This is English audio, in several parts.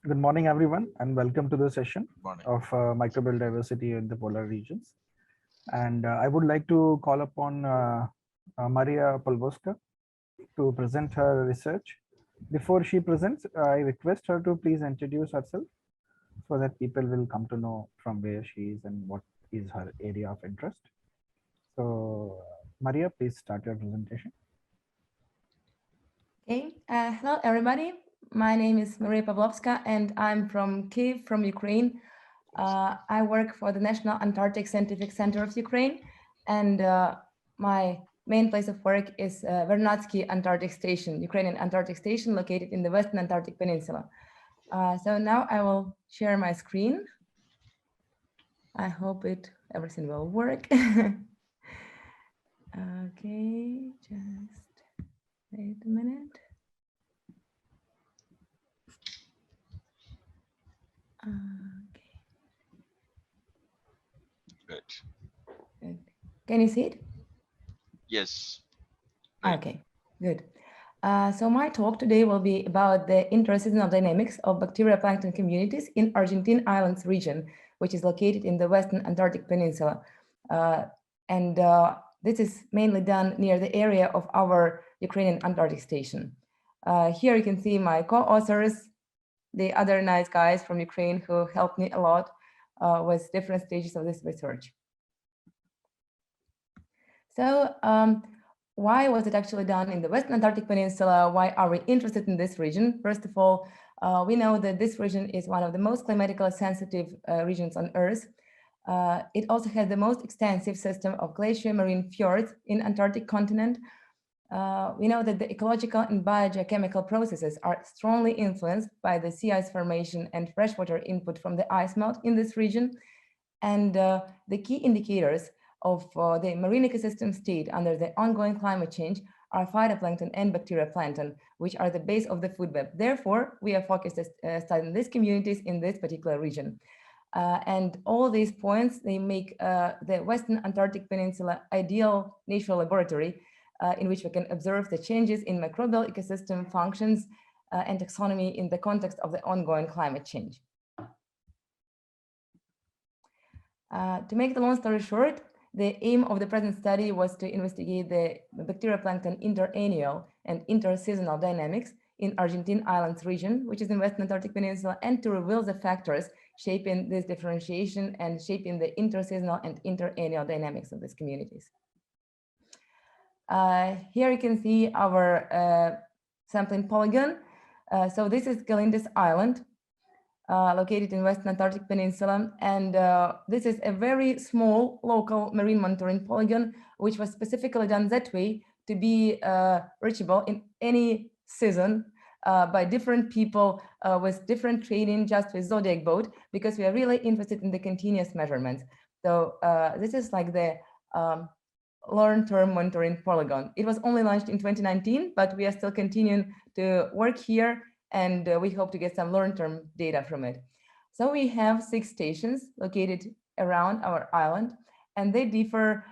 Good morning, everyone, and welcome to the session Morning. of microbial diversity in the polar regions. And I would like to call upon Maria Polboska to present her research. Before she presents, I request her to please introduce herself so that people will come to know from where she is and what is her area of interest. So, Maria, please start your presentation. Okay, hello everybody. My name is Maria Pavlovska and I'm from Kyiv, from Ukraine. I work for the National Antarctic Scientific Center of Ukraine, and my main place of work is Vernadsky Antarctic Station, Ukrainian Antarctic Station located in the Western Antarctic Peninsula. So now I will share my screen. I hope everything will work. Okay, just wait a minute. Okay. Good. Can you see it? Yes. Great. Okay, good. So my talk today will be about the interseasonal dynamics of bacteria plankton communities in Argentine Islands region, which is located in the Western Antarctic Peninsula. This is mainly done near the area of our Ukrainian Antarctic Station. Here you can see my co-authors, the other nice guys from Ukraine who helped me a lot with different stages of this research. So why was it actually done in the Western Antarctic Peninsula? Why are we interested in this region? First of all, we know that this region is one of the most climatically sensitive regions on Earth. It also has the most extensive system of glacier marine fjords in Antarctic continent. We know that the ecological and biogeochemical processes are strongly influenced by the sea ice formation and freshwater input from the ice melt in this region. And the key indicators of the marine ecosystem state under the ongoing climate change are phytoplankton and bacteria plankton, which are the base of the food web. Therefore, we are focused studying these communities in this particular region. And all these points, they make the Western Antarctic Peninsula ideal natural laboratory in which we can observe the changes in microbial ecosystem functions and taxonomy in the context of the ongoing climate change. To make the long story short, the aim of the present study was to investigate the bacteria plankton interannual and interseasonal dynamics in Argentine Islands region, which is in Western Antarctic Peninsula, and to reveal the factors shaping this differentiation and shaping the interseasonal and interannual dynamics of these communities. Here you can see our sampling polygon. So this is Galindez Island, located in Western Antarctic Peninsula. And this is a very small local marine monitoring polygon, which was specifically done that way to be reachable in any season by different people with different training, just with Zodiac boat, because we are really interested in the continuous measurements. So this is like the long-term monitoring polygon. It was only launched in 2019, but we are still continuing to work here, and we hope to get some long-term data from it. So we have 6 stations located around our island, and they differ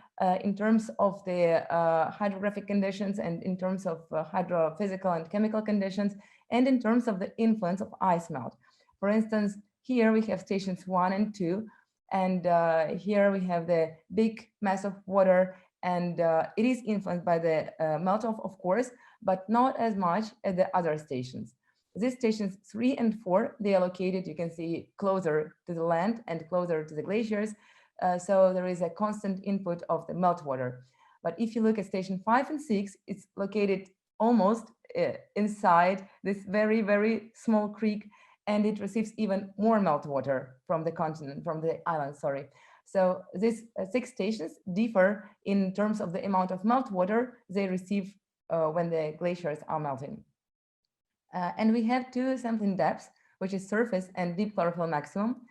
in terms of the hydrographic conditions and in terms of hydrophysical and chemical conditions, and in terms of the influence of ice melt. For instance, here we have stations 1 and 2, and here we have the big mass of water, and it is influenced by the melt-off, of course, but not as much as the other stations. These stations 3 and 4, they are located, you can see, closer to the land and closer to the glaciers. So there is a constant input of the meltwater. But if you look at station 5 and 6, it's located almost inside this very, very small creek, and it receives even more meltwater from the continent, from the island, sorry. So these 6 stations differ in terms of the amount of meltwater they receive when the glaciers are melting. And we have 2 sampling depths, which is surface and deep chlorophyll maximum.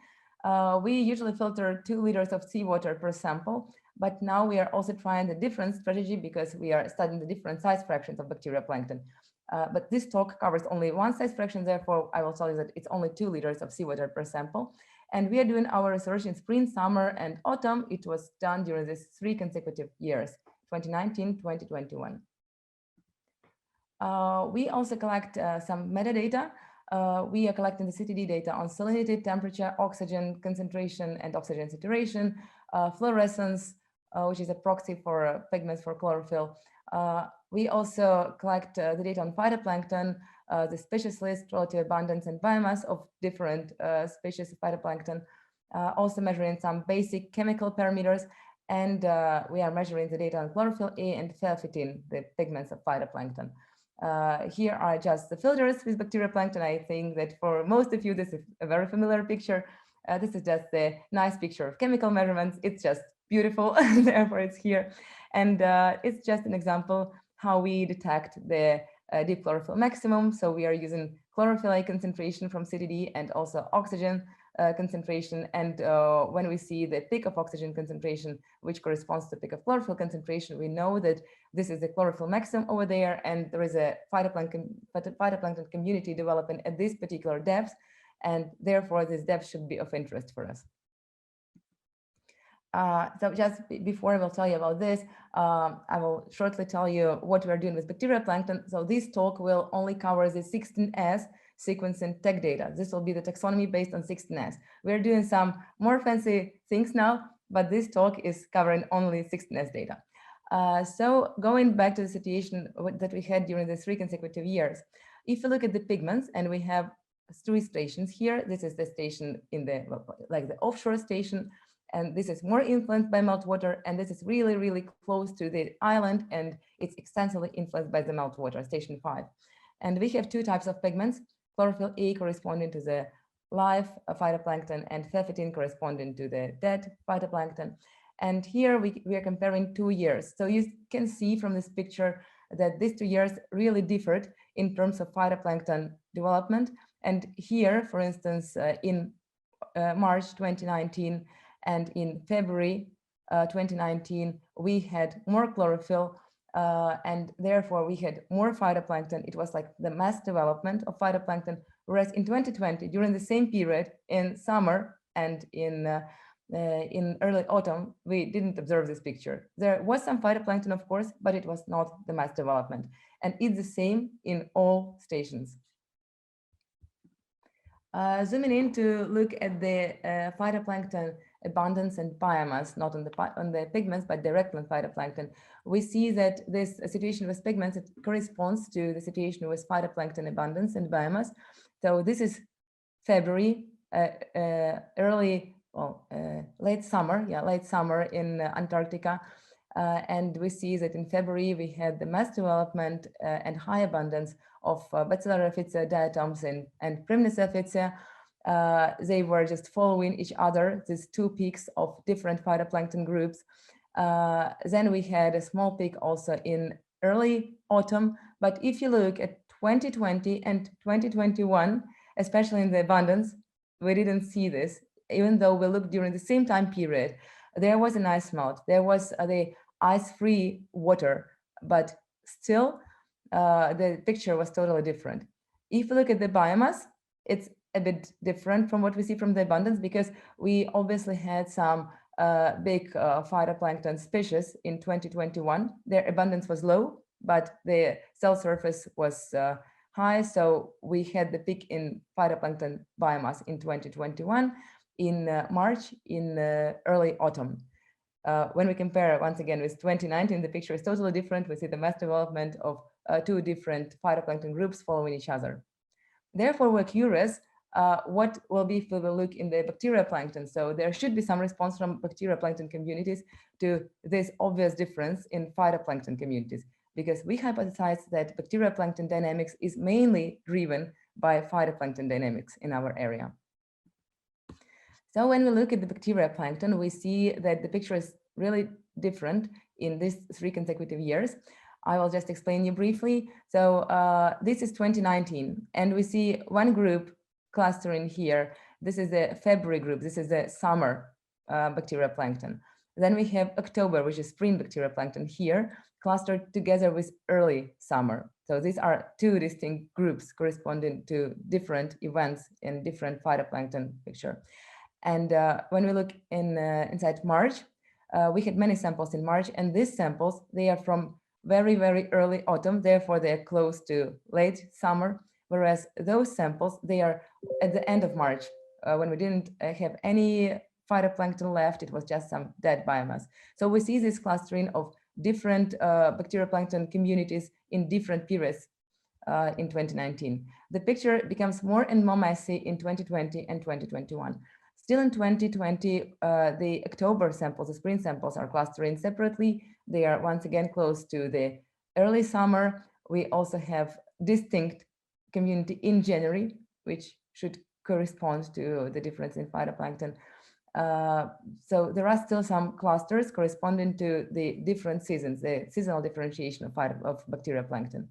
We usually filter 2 liters of seawater per sample, but now we are also trying the different strategy because we are studying the different size fractions of bacteria plankton. But this talk covers only one size fraction, therefore I will tell you that it's only 2 liters of seawater per sample. And we are doing our research in spring, summer, and autumn. It was done during these 3 consecutive years, 2019, 2021. We also collect some metadata We are collecting the CTD data on salinity, temperature, oxygen concentration, and oxygen saturation, fluorescence, which is a proxy for pigments for chlorophyll. We also collect the data on phytoplankton, the species list, relative abundance, and biomass of different species of phytoplankton, also measuring some basic chemical parameters, and we are measuring the data on chlorophyll A and phytoplankton, the pigments of phytoplankton. Here are just the filters with bacterioplankton. I think that for most of you, this is a very familiar picture. This is just a nice picture of chemical measurements. It's just beautiful, therefore it's here. And it's just an example how we detect the deep chlorophyll maximum. So we are using chlorophyll A concentration from CTD and also oxygen concentration. And when we see the peak of oxygen concentration, which corresponds to peak of chlorophyll concentration, we know that this is the chlorophyll maximum over there, and there is a phytoplankton community developing at this particular depth, and therefore this depth should be of interest for us. So just before I will tell you about this, I will shortly tell you what we're doing with bacterioplankton. So this talk will only cover the 16S sequencing tech data. This will be the taxonomy based on 16S. We're doing some more fancy things now, but this talk is covering only 16S data. So going back to the situation that we had during the 3 consecutive years, if you look at the pigments, and we have 3 stations here, this is the station in the, like the offshore station, and this is more influenced by meltwater, and this is really, really close to the island, and it's extensively influenced by the meltwater, station 5. And we have 2 types of pigments, chlorophyll A corresponding to the live phytoplankton and phytoplankton corresponding to the dead phytoplankton. And here we are comparing 2 years. So you can see from this picture that these 2 years really differed in terms of phytoplankton development. And here, for instance, in March 2019 and in February 2019, we had more chlorophyll, and therefore we had more phytoplankton. It was like the mass development of phytoplankton, whereas in 2020, during the same period, in summer and in early autumn, we didn't observe this picture. There was some phytoplankton, of course, but it was not the mass development. And it's the same in all stations. Zooming in to look at the phytoplankton abundance and biomass, not on the pigments, but directly on phytoplankton, we see that this situation with pigments, it corresponds to the situation with phytoplankton abundance and biomass. So this is February, late summer in Antarctica. And we see that in February, we had the mass development and high abundance of Bacillus raffitia diatoms and Primnis raffitia. They were just following each other, these 2 peaks of different phytoplankton groups. Then we had a small peak also in early autumn. But if you look at 2020 and 2021, especially in the abundance, we didn't see this, even though we looked during the same time period. There was an ice melt, there was the ice-free water, but still the picture was totally different. If you look at the biomass, it's a bit different from what we see from the abundance, because we obviously had some big phytoplankton species in 2021. Their abundance was low, but the cell surface was high. So we had the peak in phytoplankton biomass in 2021, in March, in early autumn. When we compare once again with 2019, the picture is totally different. We see the mass development of 2 different phytoplankton groups following each other. Therefore, we're curious what will be if we will look in the bacterioplankton. So there should be some response from bacterioplankton communities to this obvious difference in phytoplankton communities, because we hypothesize that bacterioplankton dynamics is mainly driven by phytoplankton dynamics in our area. So when we look at the bacterioplankton, we see that the picture is really different in these 3 consecutive years. I will just explain you briefly. So this is 2019, and we see one group clustering here. This is the February group. This is the summer bacterioplankton. Then we have October, which is spring bacterioplankton here, clustered together with early summer. So these are 2 distinct groups corresponding to different events in different phytoplankton picture. And when we look inside March, we had many samples in March, and these samples, they are from very, very early autumn. Therefore, they are close to late summer. whereas those samples, they are at the end of March, when we didn't have any phytoplankton left, it was just some dead biomass. So we see this clustering of different bacterioplankton communities in different periods in 2019. The picture becomes more and more messy in 2020 and 2021. Still in 2020, the October samples, the spring samples are clustering separately. They are once again close to the early summer. We also have distinct community in January, which should correspond to the difference in phytoplankton. So there are still some clusters corresponding to the different seasons, the seasonal differentiation of bacterial plankton.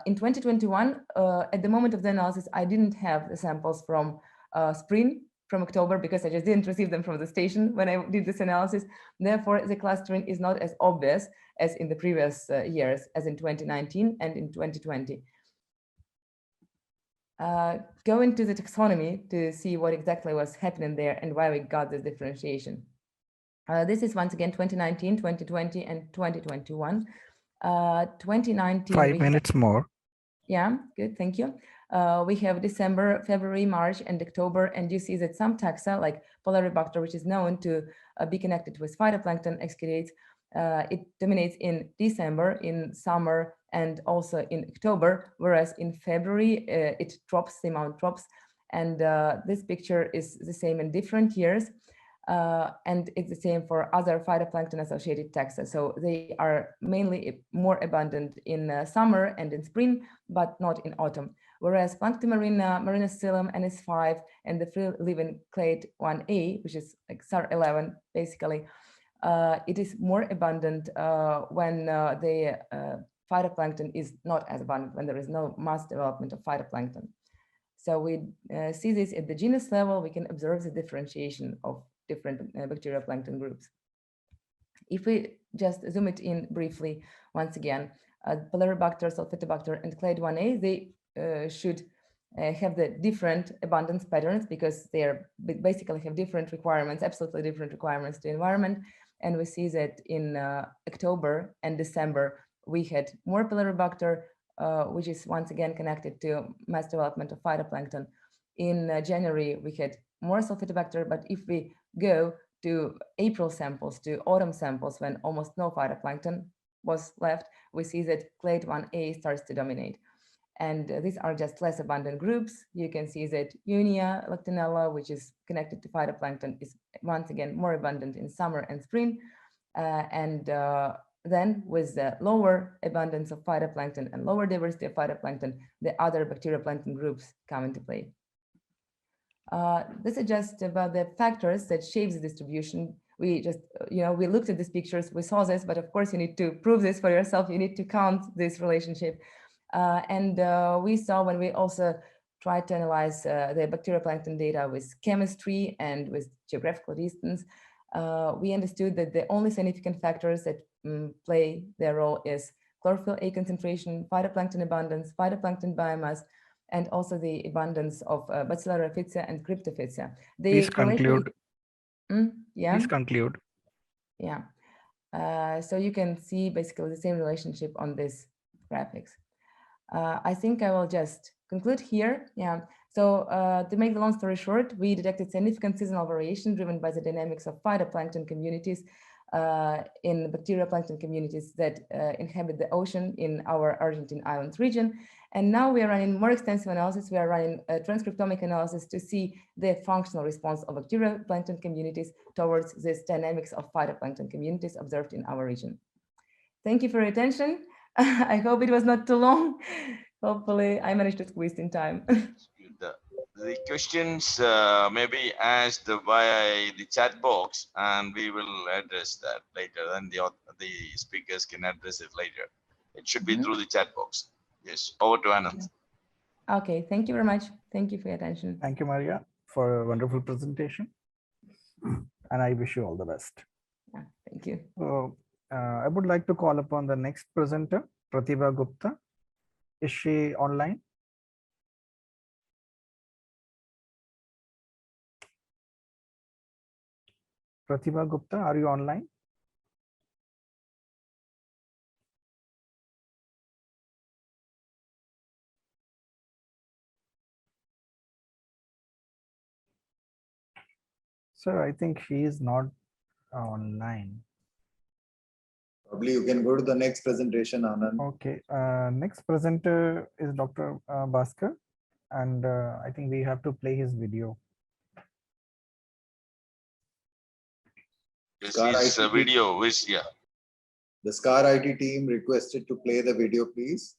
In 2021, at the moment of the analysis, I didn't have the samples from spring, from October, because I just didn't receive them from the station when I did this analysis. Therefore, the clustering is not as obvious as in the previous years, as in 2019 and in 2020. Go into the taxonomy to see what exactly was happening there and why we got this differentiation. This is once again 2019, 2020, and 2021. 2019. 5 minutes more. Yeah, good, thank you. We have December, February, March, and October, and you see that some taxa, like Polaribacter, which is known to be connected with phytoplankton excoriates, it dominates in December, in summer, and also in October, whereas in February, it drops, the amount drops. And this picture is the same in different years. And it's the same for other phytoplankton-associated taxa. So they are mainly more abundant in summer and in spring, but not in autumn. Whereas Plankton marina, Marinocilum, NS5, and the free-living clade 1A, which is like SAR11, basically, it is more abundant when the phytoplankton is not as abundant, when there is no mass development of phytoplankton. So we see this at the genus level. We can observe the differentiation of different bacterial plankton groups. If we just zoom it in briefly, once again, Polaribacter, Sulfitobacter, and clade 1A, they should have the different abundance patterns because they are basically have different requirements, absolutely different requirements to environment. And we see that in October and December, we had more Polaribacter, which is once again connected to mass development of phytoplankton. In January, we had more Sulfitobacter, but if we go to April samples, to autumn samples, when almost no phytoplankton was left, we see that clade 1A starts to dominate. And these are just less abundant groups. You can see that Unia lactinella, which is connected to phytoplankton, is once again more abundant in summer and spring. Then with the lower abundance of phytoplankton and lower diversity of phytoplankton, the other bacterial plankton groups come into play. This is just about the factors that shapes the distribution. We just, we looked at these pictures, we saw this, but of course you need to prove this for yourself. You need to count this relationship. We saw when we also tried to analyze the bacterial plankton data with chemistry and with geographical distance, we understood that the only significant factors that play their role is chlorophyll A concentration, phytoplankton abundance, phytoplankton biomass, and also the abundance of Bacillus rafizia and Cryptophytia. Please conclude. Yeah. Please conclude. Yeah. So you can see basically the same relationship on these graphics. I think I will just conclude here. Yeah. So to make the long story short, we detected significant seasonal variation driven by the dynamics of phytoplankton communities in bacterial plankton communities that inhabit the ocean in our Argentine islands region. And now we are running more extensive analysis. We are running a transcriptomic analysis to see the functional response of bacterial plankton communities towards this dynamics of phytoplankton communities observed in our region. Thank you for your attention. I hope it was not too long. Hopefully I managed to squeeze in time. The questions may be asked via the chat box, and we will address that later, and the speakers can address it later. It should be through the chat box. Yes, over to Anand. Okay, thank you very much. Thank you for your attention. Thank you, Maria, for a wonderful presentation. And I wish you all the best. Yeah, thank you. So, I would like to call upon the next presenter, Pratibha Gupta. Is she online? Pratibha Gupta, are you online? Sir, I think she is not online. Probably you can go to the next presentation, Anand. Okay, next presenter is Dr. Bhaskar, and I think we have to play his video. Yes, Scar his IT video is, yeah. The Scar IT team requested to play the video, please.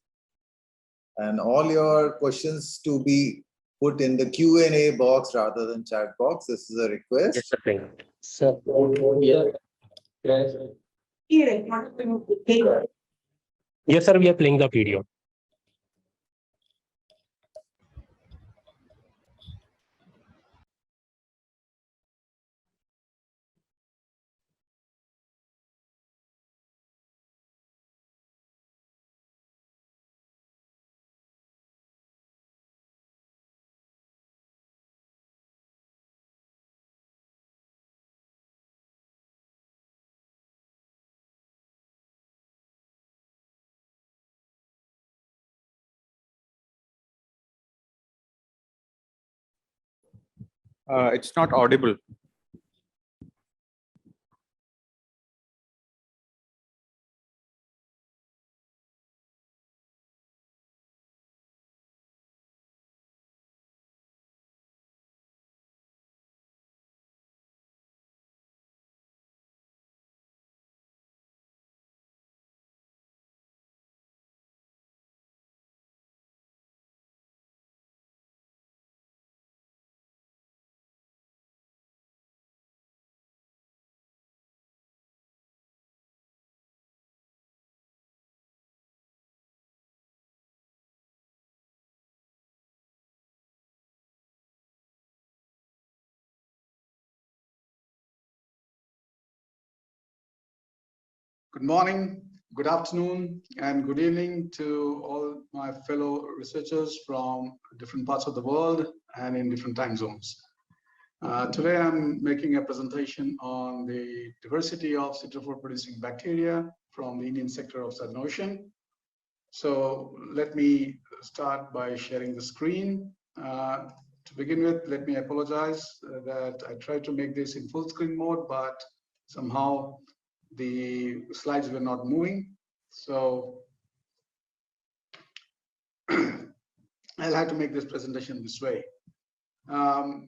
And all your questions to be put in the Q&A box rather than chat box. This is a request. Yes, sir. Sir, yes, sir, we are playing the video. It's not audible. Good morning, good afternoon, and good evening to all my fellow researchers from different parts of the world and in different time zones. Today, I'm making a presentation on the diversity of siderophore producing bacteria from the Indian sector of Southern Ocean. So let me start by sharing the screen. To begin with, let me apologize that I tried to make this in full screen mode, but somehow the slides were not moving. So I'll have to make this presentation this way. To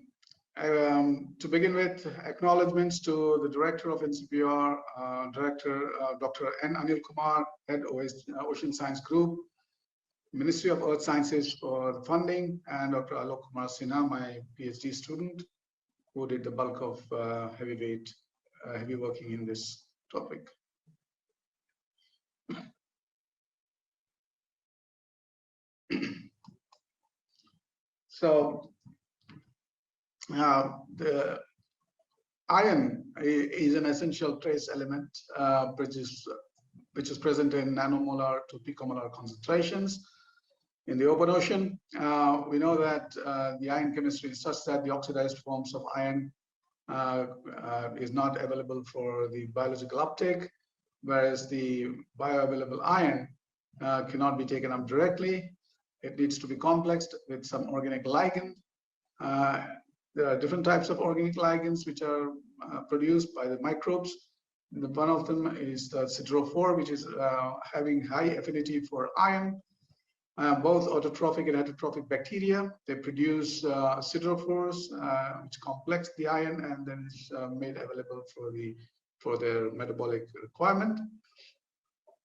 begin with, acknowledgements to the Director of NCPR, Dr. N. Anil Kumar, Head Ocean Science Group, Ministry of Earth Sciences for the funding, and Dr. Alok Kumar Sinha, my PhD student, who did the bulk of heavy working in this topic. So the iron is an essential trace element which is present in nanomolar to picomolar concentrations in the open ocean. We know that the iron chemistry is such that the oxidized forms of iron is not available for the biological uptake, whereas the bioavailable iron cannot be taken up directly. It needs to be complexed with some organic ligand. There are different types of organic ligands which are produced by the microbes. One of them is the siderophore, which is having high affinity for iron. Both autotrophic and heterotrophic bacteria, they produce siderophores, which complex the iron and then is made available for their metabolic requirement.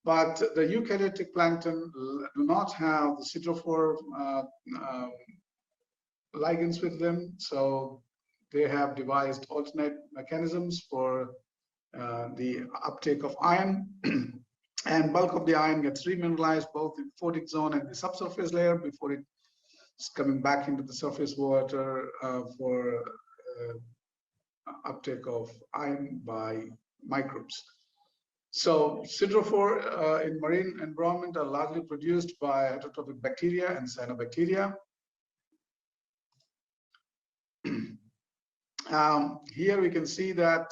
But the eukaryotic plankton do not have the siderophore ligands with them, so they have devised alternate mechanisms for the uptake of iron. And bulk of the iron gets remineralized both in photic zone and the subsurface layer before it's coming back into the surface water for uptake of iron by microbes. So siderophore in marine environment are largely produced by heterotrophic bacteria and cyanobacteria. Here we can see that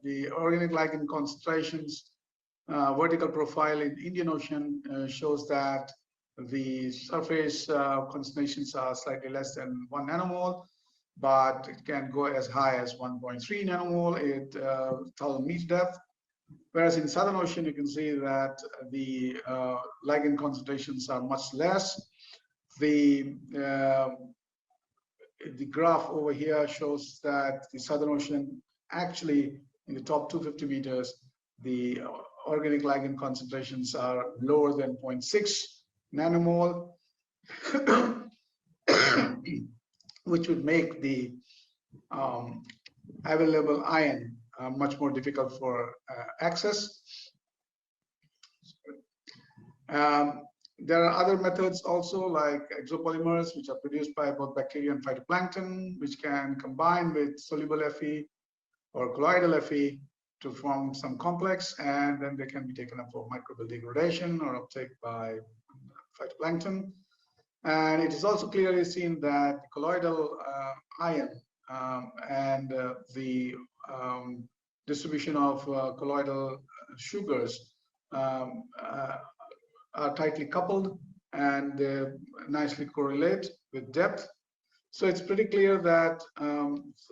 the organic ligand concentrations vertical profile in Indian Ocean shows that the surface concentrations are slightly less than 1 nanomole. but it can go as high as 1.3 nanomole at 1,000 meter depth. Whereas in Southern Ocean, you can see that the ligand concentrations are much less. The graph over here shows that the Southern Ocean, actually in the top 250 meters, the organic ligand concentrations are lower than 0.6 nanomole, which would make the available iron much more difficult for access. There are other methods also, like exopolymers, which are produced by both bacteria and phytoplankton, which can combine with soluble Fe or colloidal Fe to form some complex, and then they can be taken up for microbial degradation or uptake by phytoplankton. And it is also clearly seen that colloidal ion and the distribution of colloidal sugars are tightly coupled, and they nicely correlate with depth. So it's pretty clear that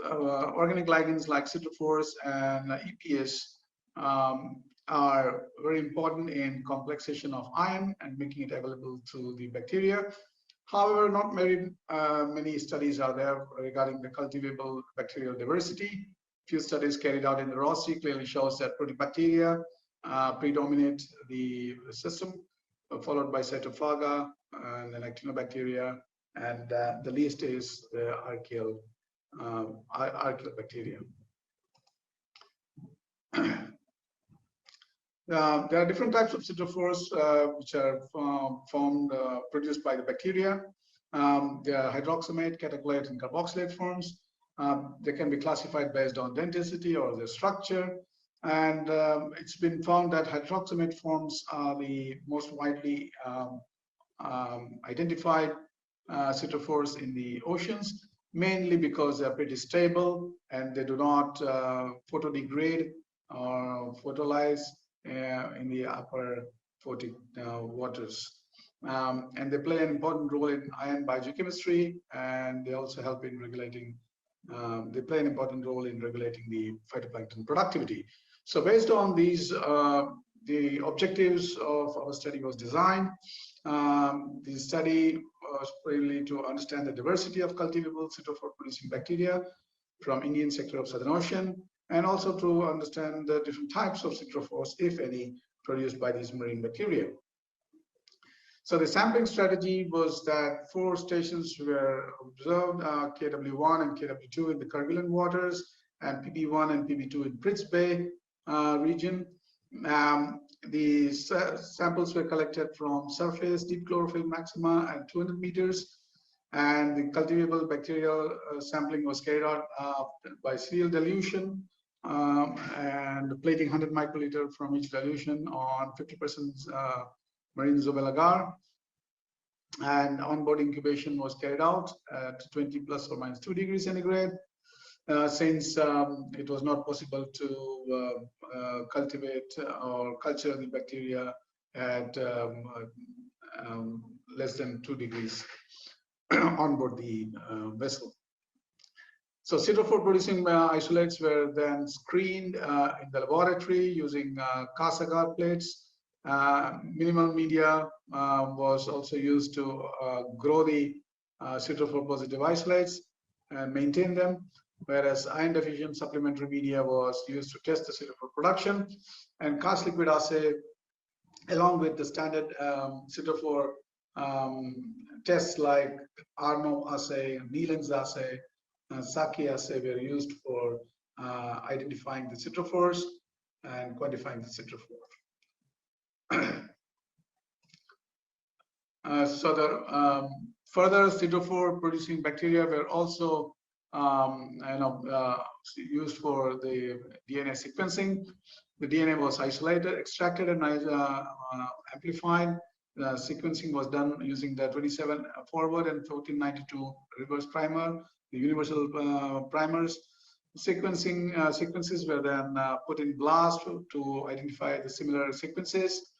organic ligands like sitrophores and EPS are very important in complexation of iron and making it available to the bacteria. However, not very many studies are there regarding the cultivable bacterial diversity. Few studies carried out in the raw sea clearly shows that proteobacteria predominate the system, followed by cytophaga and then actinobacteria, and the least is the archaeal bacteria. There are different types of sitrophores which are produced by the bacteria. They are hydroxamate, catacholate, and carboxylate forms. They can be classified based on density or their structure. And it's been found that hydroxamate forms are the most widely identified sitrophores in the oceans, mainly because they're pretty stable and they do not photodegrade or photolyze in the upper photic waters. And they play an important role in ion biogeochemistry, and they also help in regulating, they play an important role in regulating the phytoplankton productivity. So based on these, the objectives of our study was designed. The study was really to understand the diversity of cultivable sitrophore producing bacteria from Indian sector of Southern Ocean, and also to understand the different types of sitrophores, if any, produced by these marine bacteria. So the sampling strategy was that 4 stations were observed, KW1 and KW2 in the Kerguelen waters, and PB1 and PB2 in Pritz Bay region. The samples were collected from surface, deep chlorophyll maxima at 200 meters, and the cultivable bacterial sampling was carried out by serial dilution and plating 100 microliter from each dilution on 50% marine zobel agar. And onboard incubation was carried out at 20 plus or minus 2 degrees centigrade. Since it was not possible to cultivate or culture the bacteria at less than 2 degrees on board the vessel. So sitrophore producing isolates were then screened in the laboratory using cast agar plates. Minimal media was also used to grow the sitrophore positive isolates and maintain them, whereas iron deficient supplementary media was used to test the sitrophore production, and cast liquid assay, along with the standard sitrophore tests like Arno assay, Neelands assay, Saki assay were used for identifying the sitrophores and quantifying the sitrophore. So the further sitrophore producing bacteria were also used for the DNA sequencing. The DNA was isolated, extracted, and amplified. The sequencing was done using the 27 forward and 1492 reverse primer, the universal primers. Sequences were then put in BLAST to identify the similar sequences.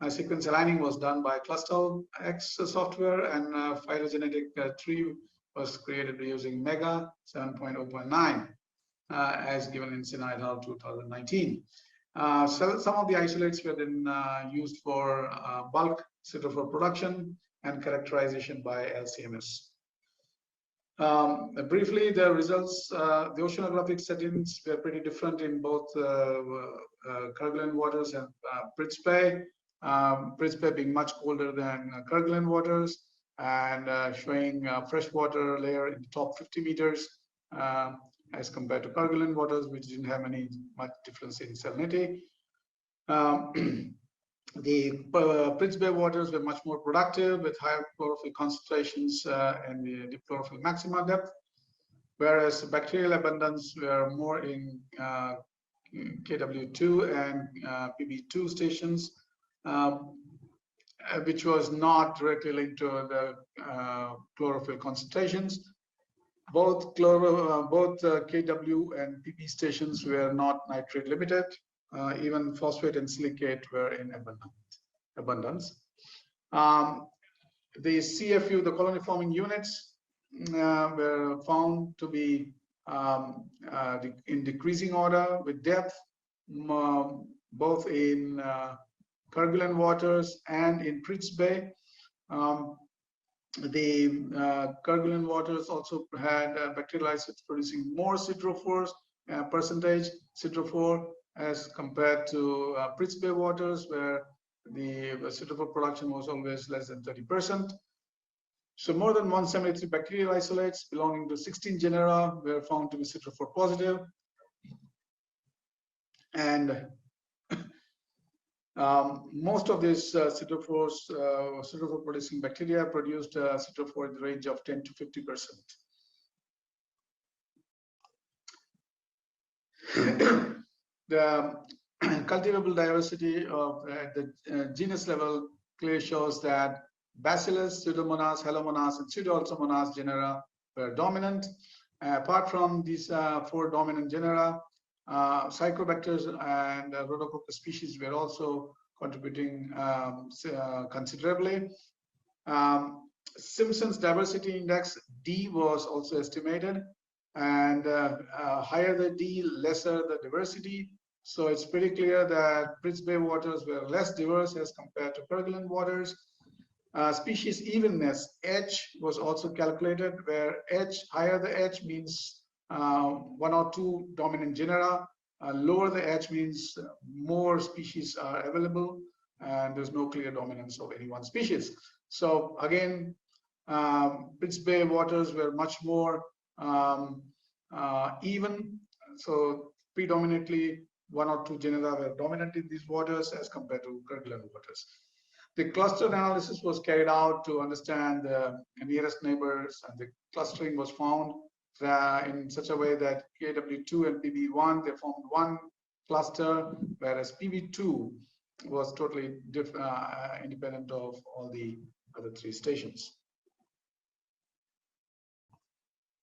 Sequence aligning was done by Clustal X software and phylogenetic tree was created using Mega 7.0.9 as given in Sinai et al. 2019. So some of the isolates were then used for bulk siderophore production and characterization by LCMS. Briefly, the results, the oceanographic settings were pretty different in both Kerguelen waters and Prince Bay. Prince Bay being much colder than Kerguelen waters and showing freshwater layer in the top 50 meters as compared to Kerguelen waters, which didn't have much difference in salinity. The Prince Bay waters were much more productive with higher chlorophyll concentrations and the deep chlorophyll maxima depth, whereas bacterial abundance were more in KW2 and PB2 stations, which was not directly linked to the chlorophyll concentrations. Both KW and PP stations were not nitrate limited. Even phosphate and silicate were in abundance. The CFU, the colony forming units, were found to be in decreasing order with depth, both in Kerguelen waters and in Prince Bay. The Kerguelen waters also had bacterial isolates producing more siderophores, percentage siderophore, as compared to Prince Bay waters, where the siderophore production was always less than 30%. So more than 173 bacterial isolates belonging to 16 genera were found to be siderophore positive. And most of these siderophore producing bacteria produced siderophore in the range of 10 to 50%. The cultivable diversity of the genus level clearly shows that Bacillus, Pseudomonas, Halomonas, and Pseudo-Orthomonas genera were dominant. Apart from these 4 dominant genera, Psychobacters and Rhodococcus species were also contributing considerably. Simpson's diversity index D was also estimated, and higher the D, lesser the diversity. So it's pretty clear that Prince Bay waters were less diverse as compared to Kerguelen waters. Species evenness, H, was also calculated, where H, higher the H means 1 or 2 dominant genera, lower the H means more species are available, and there's no clear dominance of any one species. So again, Prince Bay waters were much more even. So predominantly 1 or 2 genera were dominant in these waters as compared to Kerguelen waters. The cluster analysis was carried out to understand the nearest neighbors, and the clustering was found in such a way that KW2 and PB1, they formed one cluster, whereas PB2 was totally independent of all the other 3 stations.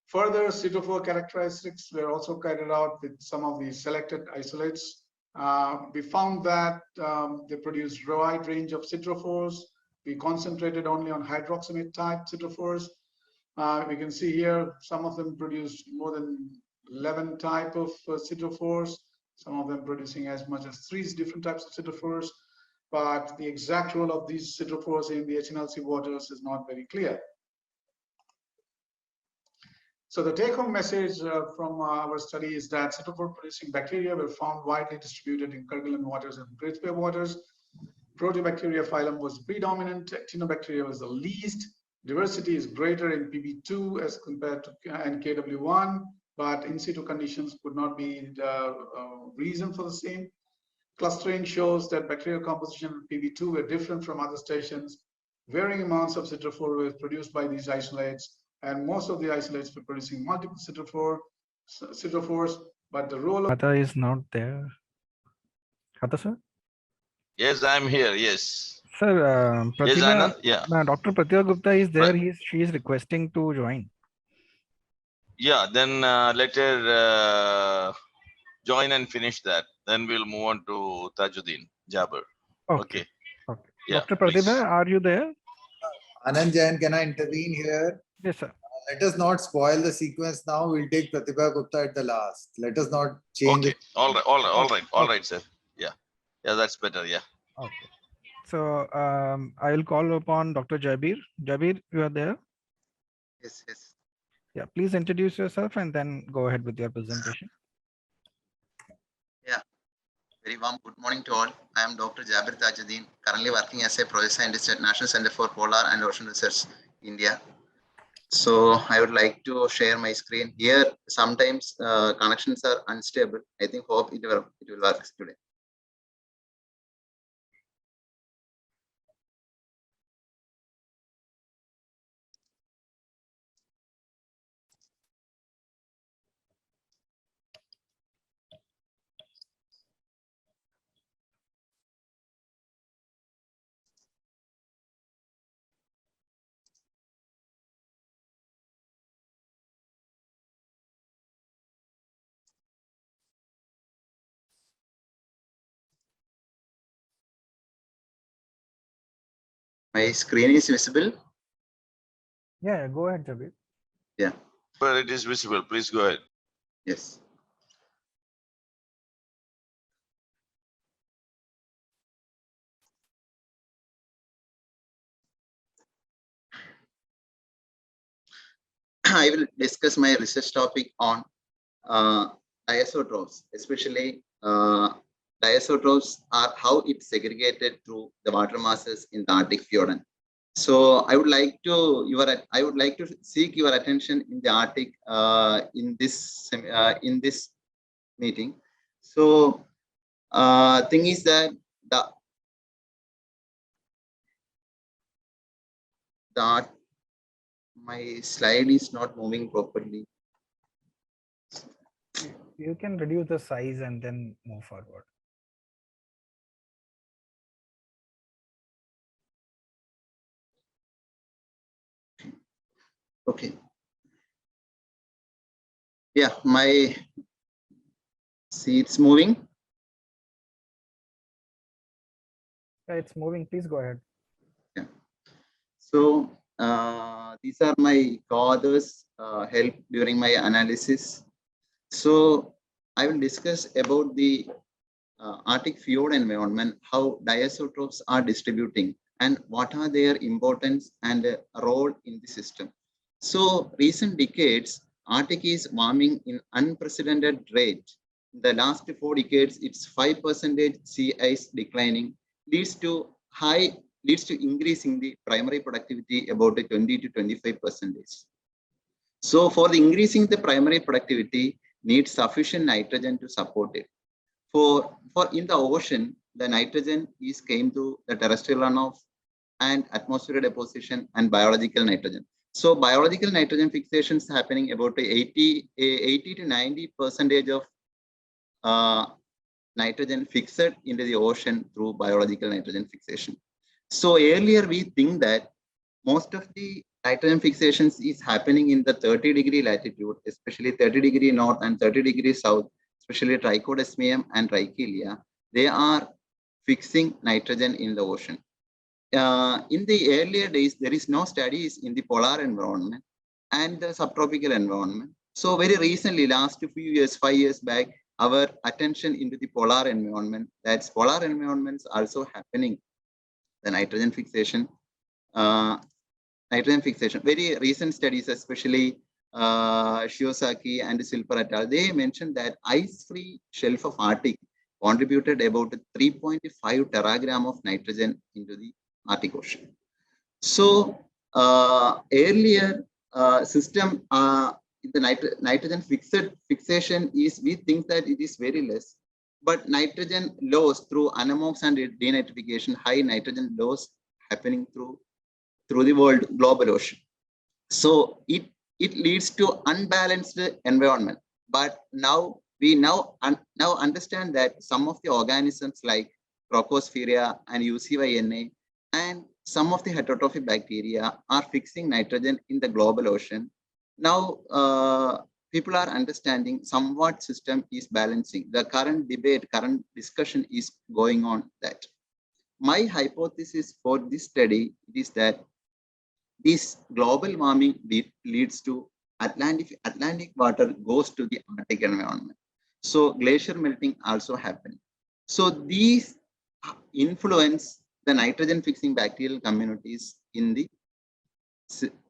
Further siderophore characteristics were also carried out with some of the selected isolates. We found that they produced a wide range of siderophores. We concentrated only on hydroxamate type siderophores. We can see here some of them produced more than 11 type of siderophores, some of them producing as much as 3 different types of siderophores, but the exact role of these siderophores in the HNLC waters is not very clear. So the take-home message from our study is that siderophore-producing bacteria were found widely distributed in Kerguelen waters and Prince Bay waters. Proteobacteria phylum was predominant, actinobacteria was the least. Diversity is greater in PB2 as compared to and KW1, but in situ conditions could not be the reason for the same. Clustering shows that bacterial composition in PB2 were different from other stations. Varying amounts of siderophore were produced by these isolates, and most of the isolates were producing multiple siderophores, but the role of Hatha is not there. Hatha, sir? Yes, I'm here. Yes. Sir, Yes, Pratibha, Anand. Yeah. Dr. Pratibha Gupta is there. Right. She is requesting to join. Yeah. Then let her join and finish that. Then we'll move on to Tajuddin Jabir. Okay. Okay. Okay. Yeah, Dr. please. Pratibha, are you there? Anand, Jain, can I intervene here? Yes, sir. Let us not spoil the sequence now. We'll take Pratibha Gupta at the last. Let us not change Okay. it. All right, sir. Yeah. Yeah, that's better. Yeah. Okay. So I'll call upon Dr. Jabir. Jabir, you are there? Yes, yes. Yeah, please introduce yourself and then go ahead with your presentation. Yeah. Very warm good morning to all. I am Dr. Jabir Tajuddin, currently working as a project scientist at National Center for Polar and Ocean Research, India. So I would like to share my screen here. Sometimes connections are unstable. I think hope it will work today. My screen is visible. Yeah, go ahead, Jabir. Yeah. Well, it is visible. Please go ahead. Yes. I will discuss my research topic on diazotrophs, especially diazotrophs are how it's segregated through the water masses in the Arctic fjord. So I would like to seek your attention in the Arctic in this meeting. So thing is that my slide is not moving properly. You can reduce the size and then move forward. Okay. Yeah, my it's moving. Yeah, it's moving. Please go ahead. Yeah. So these are my co-authors help during my analysis. So I will discuss about the Arctic fjord environment, how diazotrophs are distributing and what are their importance and role in the system. So recent decades, Arctic is warming in unprecedented rate. In the last 4 decades, it's 5% sea ice declining, leads to increasing the primary productivity about 20 to 25%. So for the increasing the primary productivity, needs sufficient nitrogen to support it. For in the ocean, the nitrogen is came to the terrestrial runoff and atmospheric deposition and biological nitrogen. So biological nitrogen fixation is happening about 80 to 90% of nitrogen fixed into the ocean through biological nitrogen fixation. So earlier we think that most of the nitrogen fixations is happening in the 30-degree latitude, especially 30-degree north and 30-degree south, especially trichodesmium and trichelia. They are fixing nitrogen in the ocean. In the earlier days, there is no studies in the polar environment and the subtropical environment. So very recently, last few years, 5 years back, our attention into the polar environment, that's polar environments also happening, the nitrogen fixation. Very recent studies, especially Shiosaki and Silper et al., they mentioned that ice-free shelf of Arctic contributed about 3.5 teragram of nitrogen into the Arctic Ocean. So earlier system, the nitrogen fixation is, we think that it is very less, but nitrogen loss through anemox and denitrification, high nitrogen loss happening through the world global ocean. So it leads to unbalanced environment. But now we now understand that some of the organisms like Crocospheria and UCYNA and some of the heterotrophic bacteria are fixing nitrogen in the global ocean. Now people are understanding somewhat system is balancing. The current debate, current discussion is going on that. My hypothesis for this study is that this global warming leads to Atlantic water goes to the Arctic environment. So glacier melting also happened. So these influence the nitrogen fixing bacterial communities in the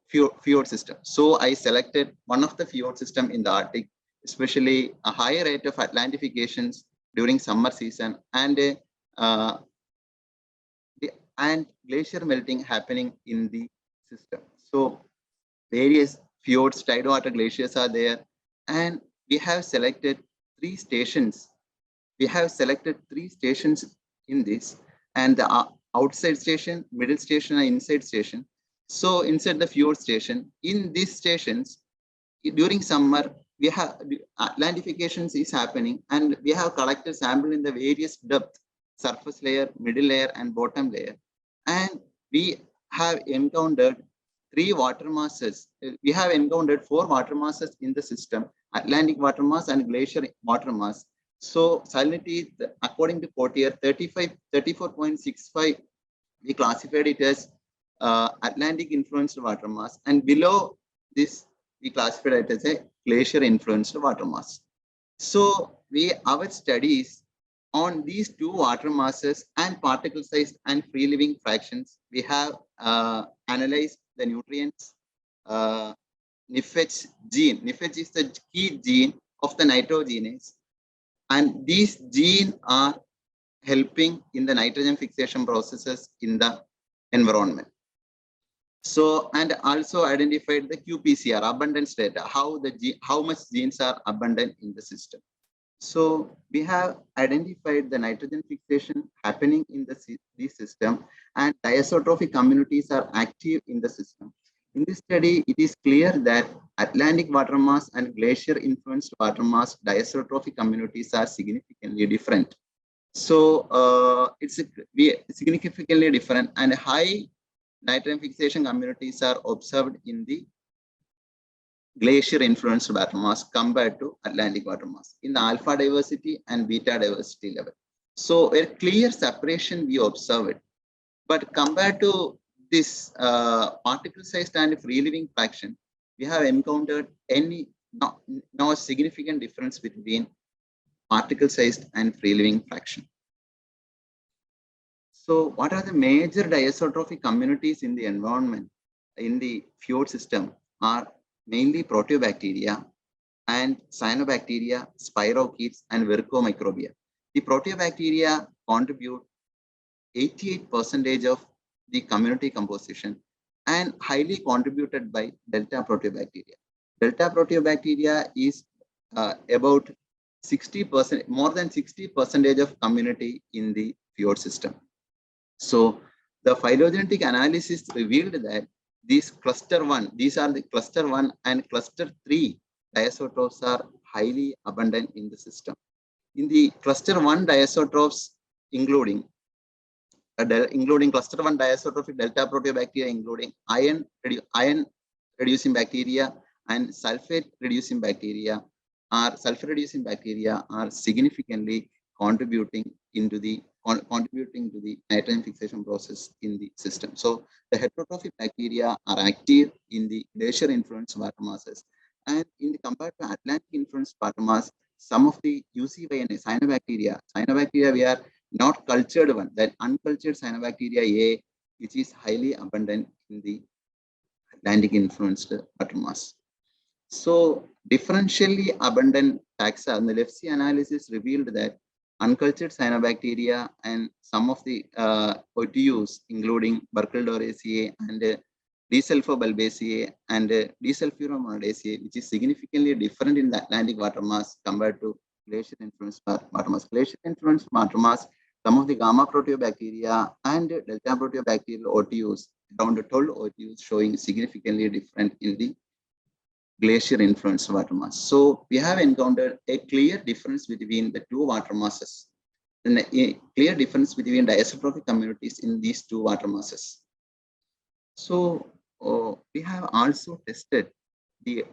fjord system. So I selected one of the fjord system in the Arctic, especially a higher rate of Atlantifications during summer season and glacier melting happening in the system. So various fjords, tidewater glaciers are there, and we have selected 3 stations. We have selected 3 stations in this, and the outside station, middle station, and inside station. So inside the fjord station, in these stations, during summer, we have Atlantifications is happening, and we have collected sample in the various depth, surface layer, middle layer, and bottom layer. And we have encountered 3 water masses. We have encountered 4 water masses in the system, Atlantic water mass and glacier water mass. So salinity, according to Portier, 34.65, we classified it as Atlantic influenced water mass, and below this, we classified it as a glacier influenced water mass. So our studies on these 2 water masses and particle size and free living fractions, we have analyzed the nutrients, NIFH gene. NIFH is the key gene of the nitrogenase, and these genes are helping in the nitrogen fixation processes in the environment. So, and also identified the qPCR, abundance data, how much genes are abundant in the system. So we have identified the nitrogen fixation happening in the system, and diisotrophic communities are active in the system. In this study, it is clear that Atlantic water mass and glacier influenced water mass diisotrophic communities are significantly different. So it's significantly different, and high nitrogen fixation communities are observed in the glacier influenced water mass compared to Atlantic water mass in the alpha diversity and beta diversity level. So a clear separation we observed, but compared to this particle size and free living fraction, we have encountered no significant difference between particle size and free living fraction. So what are the major diisotrophic communities in the environment in the fjord system are mainly proteobacteria and cyanobacteria, spirochetes, and microbial. The proteobacteria contribute 88% of the community composition and highly contributed by delta proteobacteria. Delta proteobacteria is about 60%, more than 60% of community in the fjord system. So the phylogenetic analysis revealed that these cluster 1, these are the cluster 1 and cluster 3 diisotrophs are highly abundant in the system. In the cluster 1 diisotrophs, including cluster 1 diisotrophic delta proteobacteria, including iron reducing bacteria and sulfur reducing bacteria are significantly contributing to the nitrogen fixation process in the system. So the heterotrophic bacteria are active in the glacier influenced water masses, and in the compared to Atlantic influenced water mass, some of the UCY and cyanobacteria we are not cultured one, that uncultured cyanobacteria A, which is highly abundant in the Atlantic influenced water mass. So differentially abundant taxa in the left-C analysis revealed that uncultured cyanobacteria and some of the OTUs, including Burkhaldoraceae and Desulfobulbaceae and Desulfuromonaceae, which is significantly different in the Atlantic water mass compared to glacier influenced water mass. Glacier influenced water mass, some of the gamma proteobacteria and delta proteobacterial OTUs, around 12 OTUs showing significantly different in the glacier influenced water mass. So we have encountered a clear difference between the 2 water masses and a clear difference between diisotrophic communities in these 2 water masses. So we have also tested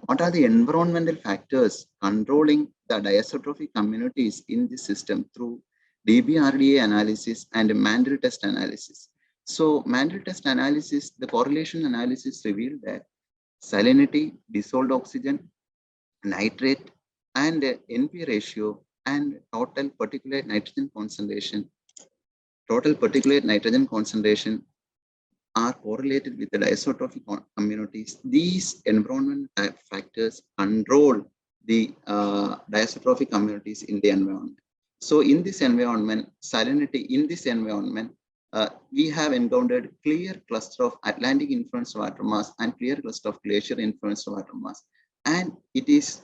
what are the environmental factors controlling the diisotrophic communities in the system through DBRDA analysis and Mandel test analysis. So Mandel test analysis, the correlation analysis revealed that salinity, dissolved oxygen, nitrate, and NP ratio and total particulate nitrogen concentration are correlated with the isotrophic communities. These environment factors control the isotrophic communities in the environment. So in this environment, salinity in this environment, we have encountered clear cluster of Atlantic influenced water mass and clear cluster of glacier influenced water mass. And it is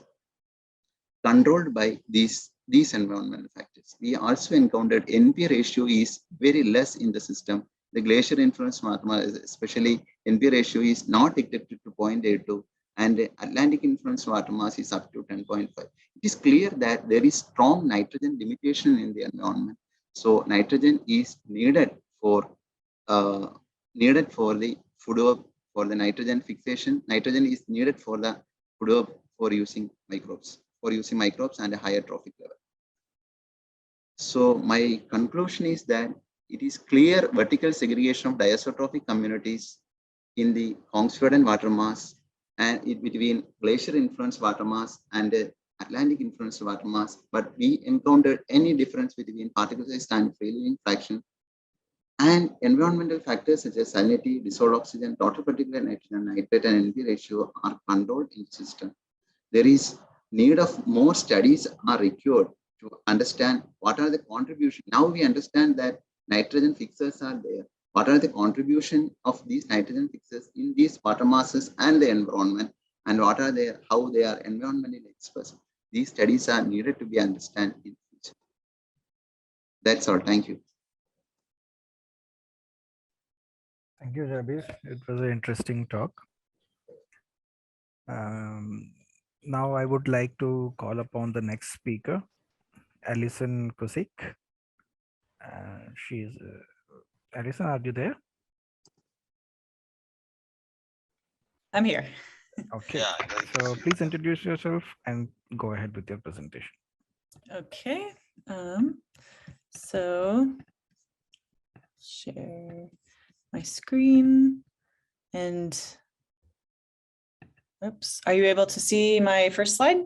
controlled by these environmental factors. We also encountered NP ratio is very less in the system. The glacier influenced water mass, especially NP ratio is not detected to 0.82, and the Atlantic influenced water mass is up to 10.5. It is clear that there is strong nitrogen limitation in the environment. So nitrogen is needed for the food web, for the nitrogen fixation. Nitrogen is needed for the food web for using microbes, and a higher trophic level. So my conclusion is that it is clear vertical segregation of diisotrophic communities in the Kongsfjorden water mass and between glacier influenced water mass and Atlantic influenced water mass, but we encountered any difference between particle size and free living fraction, and environmental factors such as salinity, dissolved oxygen, total particulate nitrogen, nitrate, and NP ratio are controlled in the system. There is need of more studies are required to understand what are the contributions. Now we understand that nitrogen fixers are there. What are the contribution of these nitrogen fixers in these water masses and the environment, and what are their, how they are environmentally expressed? These studies are needed to be understood in future. That's all. Thank you. Thank you, Jabir. It was an interesting talk. Now I would like to call upon the next speaker, Alison Kusik. She's Alison, are you there? I'm here. Okay. Yeah, So please introduce yourself and go ahead with your presentation. Okay. So share my screen and oops, are you able to see my first slide?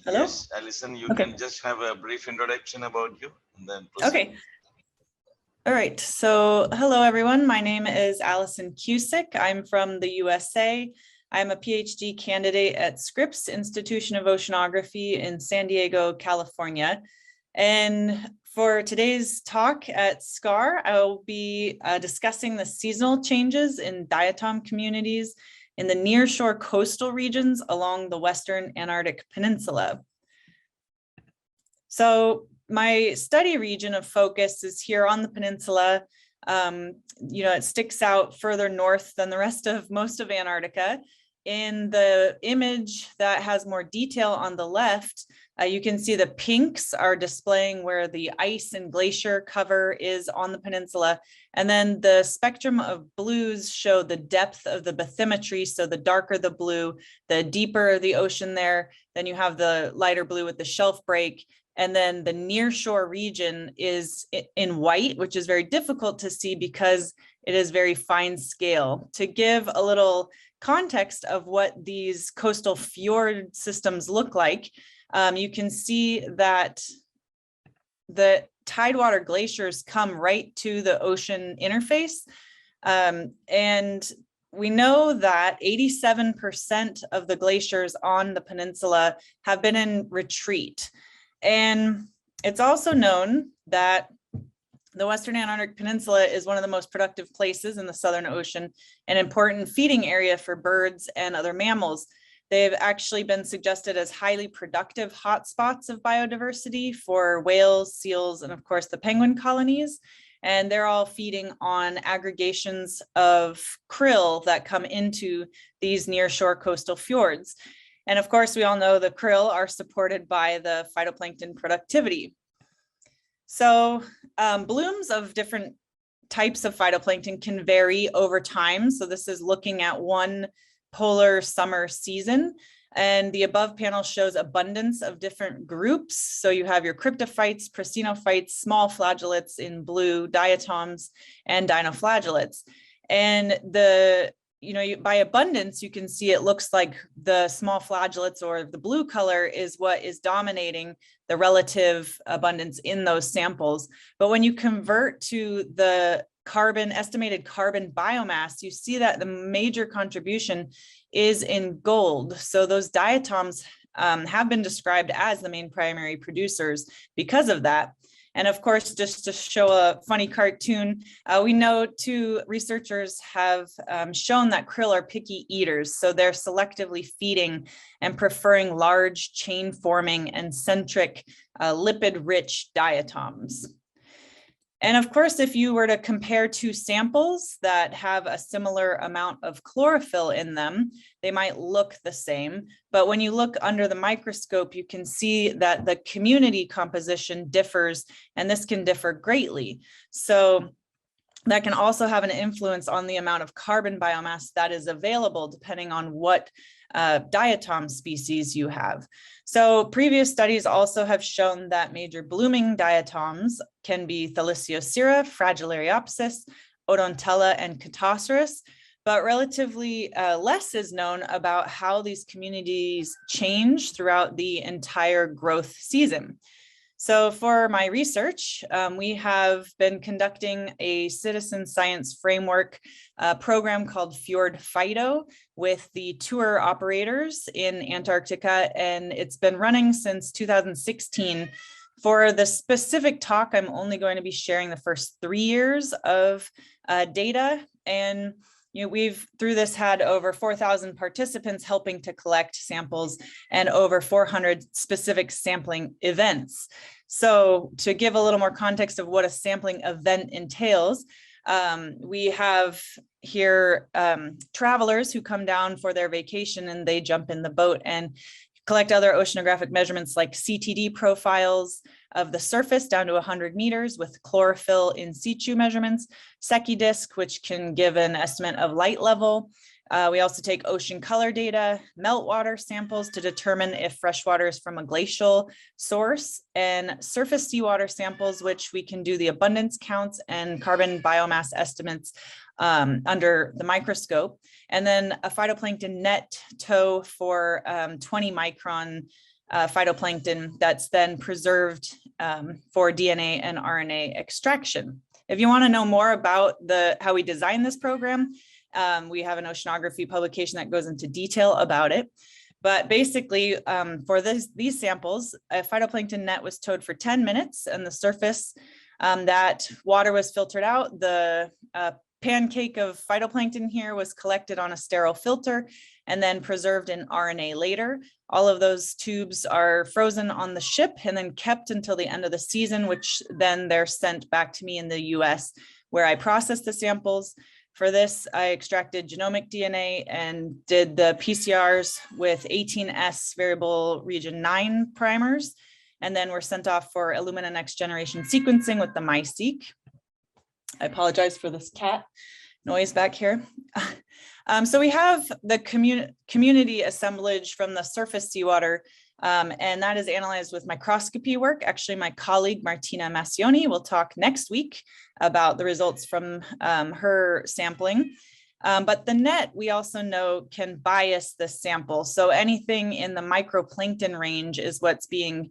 Hello? Yes, Alison, you Okay. can just have a brief introduction about you and then proceed. Okay. All right. So hello, everyone. My name is Alison Cusick. I'm from the USA. I'm a PhD candidate at Scripps Institution of Oceanography in San Diego, California. And for today's talk at SCAR, I will be discussing the seasonal changes in diatom communities in the nearshore coastal regions along the Western Antarctic Peninsula. So my study region of focus is here on the peninsula. It sticks out further north than the rest of most of Antarctica. In the image that has more detail on the left, you can see the pinks are displaying where the ice and glacier cover is on the peninsula. And then the spectrum of blues show the depth of the bathymetry. So the darker the blue, the deeper the ocean there. Then you have the lighter blue with the shelf break. And then the nearshore region is in white, which is very difficult to see because it is very fine scale. To give a little context of what these coastal fjord systems look like, you can see that the tidewater glaciers come right to the ocean interface. And we know that 87% of the glaciers on the peninsula have been in retreat. And it's also known that the Western Antarctic Peninsula is one of the most productive places in the Southern Ocean, an important feeding area for birds and other mammals. They've actually been suggested as highly productive hotspots of biodiversity for whales, seals, and of course the penguin colonies. And they're all feeding on aggregations of krill that come into these nearshore coastal fjords. And of course, we all know the krill are supported by the phytoplankton productivity. So blooms of different types of phytoplankton can vary over time. So this is looking at one polar summer season. And the above panel shows abundance of different groups. So you have your cryptophytes, prasinophytes, small flagellates in blue, diatoms, and dinoflagellates. And by abundance, you can see it looks like the small flagellates, or the blue color, is what is dominating the relative abundance in those samples. But when you convert to the estimated carbon biomass, you see that the major contribution is in gold. So those diatoms have been described as the main primary producers because of that. And of course, just to show a funny cartoon, we know two researchers have shown that krill are picky eaters. So they're selectively feeding and preferring large chain forming and centric lipid rich diatoms. And of course, if you were to compare two samples that have a similar amount of chlorophyll in them, they might look the same. But when you look under the microscope, you can see that the community composition differs, and this can differ greatly. So that can also have an influence on the amount of carbon biomass that is available, depending on what diatom species you have. So previous studies also have shown that major blooming diatoms can be Thalassiosira, Fragilariopsis, Odontella, and Cattosaurus, but relatively less is known about how these communities change throughout the entire growth season. So for my research, we have been conducting a citizen science framework program called Fjord Phyto with the tour operators in Antarctica, and it's been running since 2016. For the specific talk, I'm only going to be sharing the first 3 years of data, and we've through this had over 4,000 participants helping to collect samples and over 400 specific sampling events. So to give a little more context of what a sampling event entails, we have here travelers who come down for their vacation, and they jump in the boat and collect other oceanographic measurements like CTD profiles of the surface down to 100 meters with chlorophyll in situ measurements, Secchi disk, which can give an estimate of light level. We also take ocean color data, meltwater samples to determine if freshwater is from a glacial source, and surface seawater samples, which we can do the abundance counts and carbon biomass estimates under the microscope. And then a phytoplankton net tow for 20 micron phytoplankton that's then preserved for DNA and RNA extraction. If you want to know more about how we designed this program, we have an oceanography publication that goes into detail about it. But basically, for these samples, a phytoplankton net was towed for 10 minutes, and the surface, that water was filtered out. The pancake of phytoplankton here was collected on a sterile filter and then preserved in RNA later. All of those tubes are frozen on the ship and then kept until the end of the season, which then they're sent back to me in the US, where I process the samples. For this, I extracted genomic DNA and did the PCRs with 18S variable region 9 primers, and then were sent off for Illumina next generation sequencing with the MiSeq. I apologize for this cat noise back here. So we have the community assemblage from the surface seawater, and that is analyzed with microscopy work. Actually, my colleague Martina Massioni will talk next week about the results from her sampling. But the net, we also know, can bias the sample. So anything in the microplankton range is what's being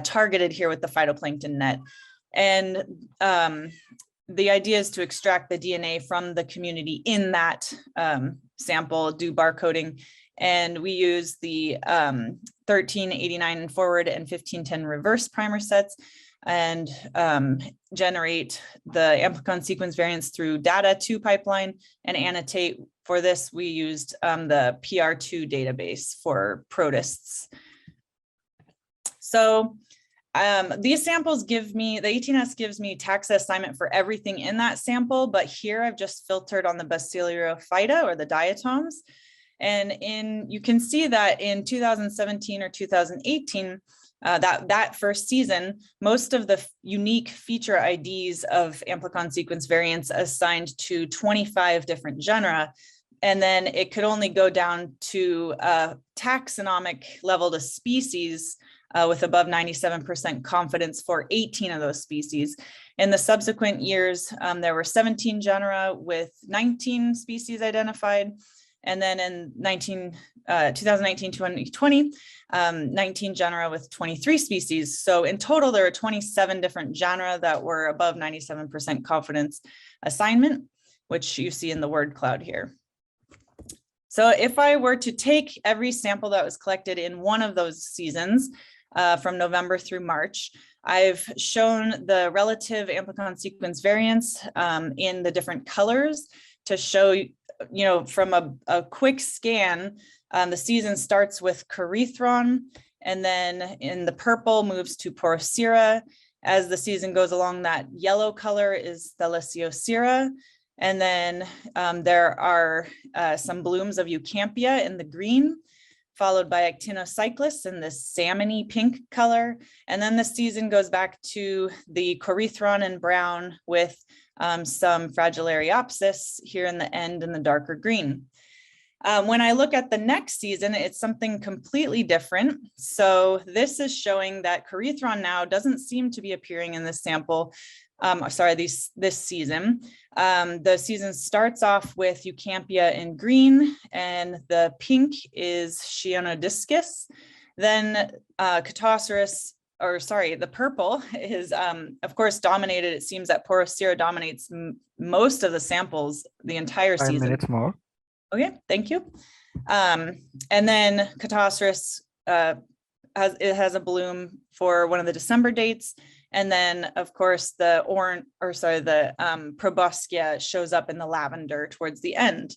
targeted here with the phytoplankton net. And the idea is to extract the DNA from the community in that sample, do barcoding, and we use the 1389 forward and 1510 reverse primer sets and generate the amplicon sequence variants through data2 pipeline and annotate. For this, we used the PR2 database for protists. So these samples give me, the 18S gives me taxa assignment for everything in that sample, but here I've just filtered on the Basilerophyta or the diatoms. And you can see that in 2017 or 2018, that first season, most of the unique feature IDs of amplicon sequence variants assigned to 25 different genera And then it could only go down to a taxonomic level to species with above 97% confidence for 18 of those species. In the subsequent years, there were 17 genera with 19 species identified. And then in 2019-2020, 19 genera with 23 species. So in total, there are 27 different genera that were above 97% confidence assignment, which you see in the word cloud here. So if I were to take every sample that was collected in one of those seasons, from November through March, I've shown the relative amplicon sequence variance in the different colors to show, from a quick scan, the season starts with Corythron, and then in the purple moves to Porosira. As the season goes along, that yellow color is Thalassiosira. And then there are some blooms of Eucampia in the green, followed by Actinocyclus in this salmony pink color. And then the season goes back to the Corythron in brown with some Fragilariopsis here in the end in the darker green. When I look at the next season, it's something completely different. So this is showing that Corythron now doesn't seem to be appearing in this sample. This season. The season starts off with Eucampia in green, and the pink is Chionodiscus. Then the purple is, of course, dominated. It seems that Porosira dominates most of the samples the entire 5 season. minutes more. Okay, thank you. And then Catosceris has a bloom for one of the December dates. And then, of course, the Proboscia shows up in the lavender towards the end.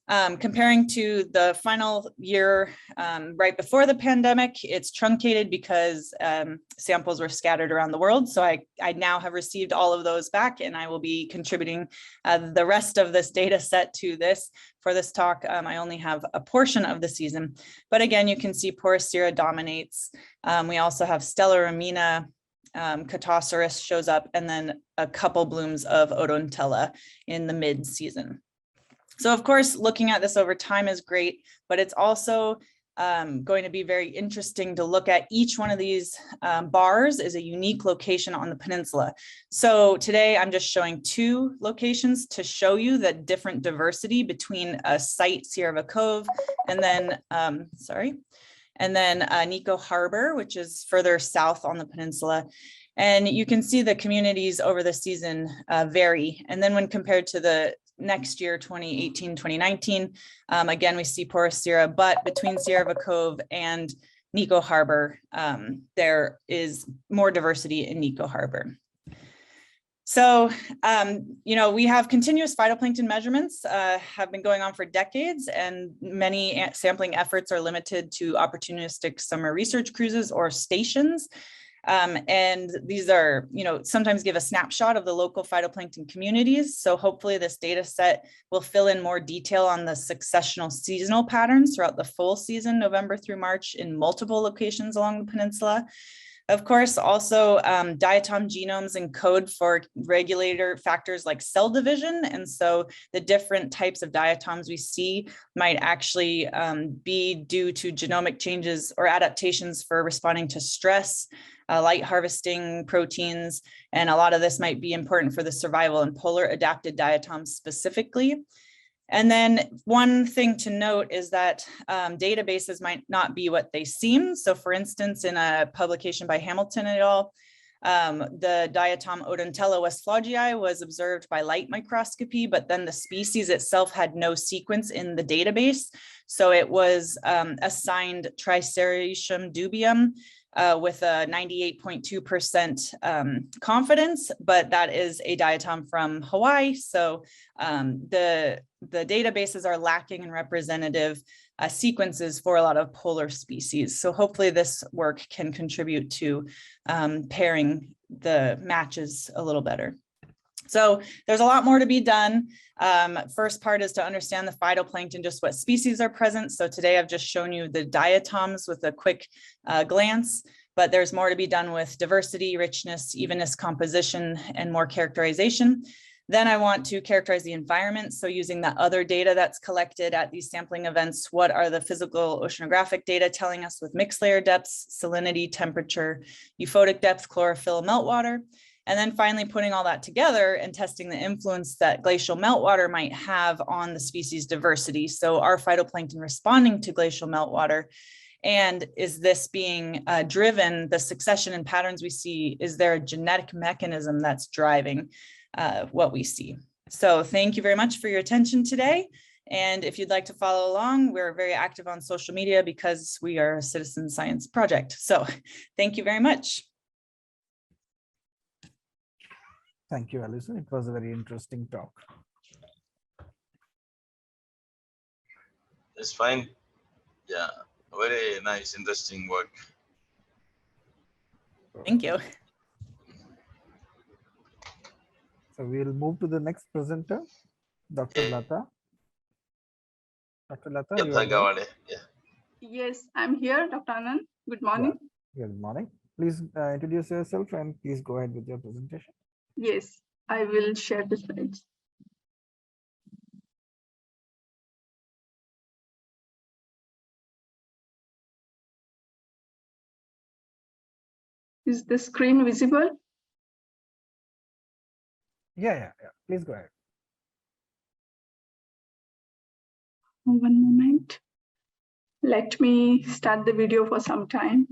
Comparing to the final year right before the pandemic, it's truncated because samples were scattered around the world. So I now have received all of those back, and I will be contributing the rest of this data set to this. For this talk, I only have a portion of the season. But again, you can see Porosira dominates. We also have Stellaromina, Catosceris shows up, and then a couple blooms of Odontella in the mid-season. So of course, looking at this over time is great, but it's also going to be very interesting to look at each one of these bars is a unique location on the peninsula. So today I'm just showing 2 locations to show you the different diversity between a site, Sierra Cove, and then, Nico Harbor, which is further south on the peninsula. And you can see the communities over the season vary. And then when compared to the next year, 2018, 2019, again, we see Porosira, but between Sierra Cove and Nico Harbor, there is more diversity in Nico Harbor. So, we have continuous phytoplankton measurements have been going on for decades, and many sampling efforts are limited to opportunistic summer research cruises or stations. And these are, sometimes give a snapshot of the local phytoplankton communities. So hopefully this data set will fill in more detail on the successional seasonal patterns throughout the full season, November through March, in multiple locations along the peninsula. Of course, also diatom genomes encode for regulator factors like cell division. And so the different types of diatoms we see might actually be due to genomic changes or adaptations for responding to stress, light harvesting proteins. And a lot of this might be important for the survival in polar adapted diatoms specifically. And then one thing to note is that databases might not be what they seem. So for instance, in a publication by Hamilton et al., the diatom Odontella westflogii was observed by light microscopy, but then the species itself had no sequence in the database. So it was assigned Triceratium dubium with a 98.2% confidence, but that is a diatom from Hawaii. So the databases are lacking in representative sequences for a lot of polar species. So hopefully this work can contribute to pairing the matches a little better. So there's a lot more to be done. First part is to understand the phytoplankton, just what species are present. So today I've just shown you the diatoms with a quick glance, but there's more to be done with diversity, richness, evenness, composition, and more characterization. Then I want to characterize the environment. So using that other data that's collected at these sampling events, what are the physical oceanographic data telling us with mixed layer depths, salinity, temperature, euphotic depth, chlorophyll, meltwater. And then finally putting all that together and testing the influence that glacial meltwater might have on the species diversity. So are phytoplankton responding to glacial meltwater? And is this being driven, the succession and patterns we see, is there a genetic mechanism that's driving what we see? So thank you very much for your attention today. And if you'd like to follow along, we're very active on social media because we are a citizen science project. So thank you very much. Thank you, Alison. It was a very interesting talk. It's fine. Yeah, very nice, interesting work. Thank you. So we'll move to the next presenter, Dr. Yeah. Lata. Dr. Lata, Yeah, you are there? yeah. Yes, I'm here, Dr. Anand. Good morning. Yeah. Good morning. Please introduce yourself and please go ahead with your presentation. Yes, I will share the slides. Is the screen visible? Yeah. Please go ahead. One moment. Let me start the video for some time.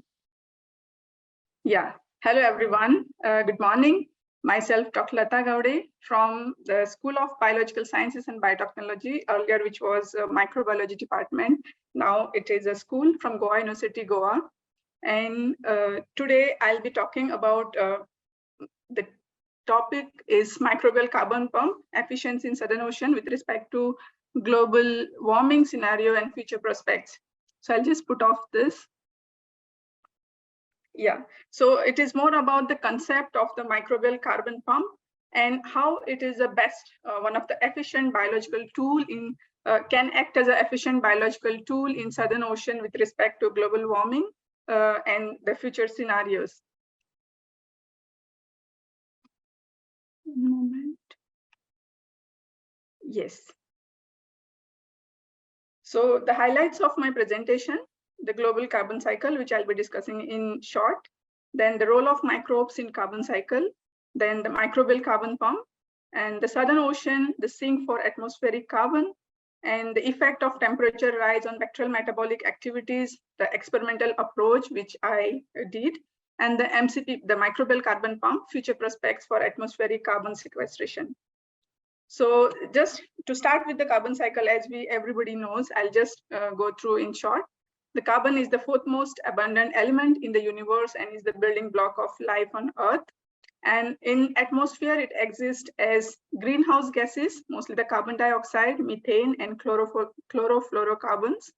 Yeah. Hello, everyone. Good morning. Myself, Dr. Lata Gowde from the School of Biological Sciences and Biotechnology, earlier which was a microbiology department. Now it is a school from Goa University, Goa. And today I'll be talking about the topic is microbial carbon pump efficiency in Southern Ocean with respect to global warming scenario and future prospects. So I'll just put off this. Yeah, so it is more about the concept of the microbial carbon pump and how it is the best, one of the efficient biological tool in, can act as an efficient biological tool in Southern Ocean with respect to global warming and the future scenarios. One moment. Yes. So the highlights of my presentation, the global carbon cycle, which I'll be discussing in short, then the role of microbes in carbon cycle, then the microbial carbon pump, and the Southern Ocean, the sink for atmospheric carbon, and the effect of temperature rise on bacterial metabolic activities, the experimental approach, which I did, and the MCP, the microbial carbon pump, future prospects for atmospheric carbon sequestration. So just to start with the carbon cycle, as everybody knows, I'll just go through in short. The carbon is the fourth most abundant element in the universe and is the building block of life on Earth. And in atmosphere, it exists as greenhouse gases, mostly the carbon dioxide, methane, and chlorofluorocarbons.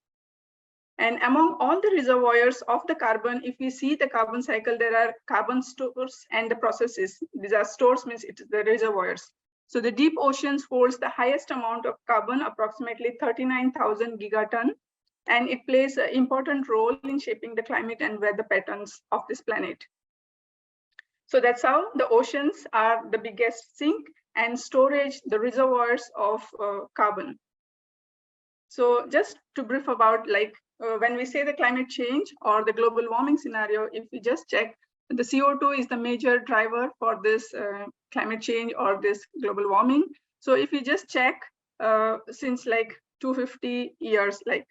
And among all the reservoirs of the carbon, if we see the carbon cycle, there are carbon stores and the processes. These are stores, means it's the reservoirs. So the deep oceans holds the highest amount of carbon, approximately 39,000 gigaton, and it plays an important role in shaping the climate and weather patterns of this planet. So that's how the oceans are the biggest sink and storage, the reservoirs of carbon. So just to brief about, like when we say the climate change or the global warming scenario, if we just check, the CO2 is the major driver for this climate change or this global warming. So if you just check since like 250 years like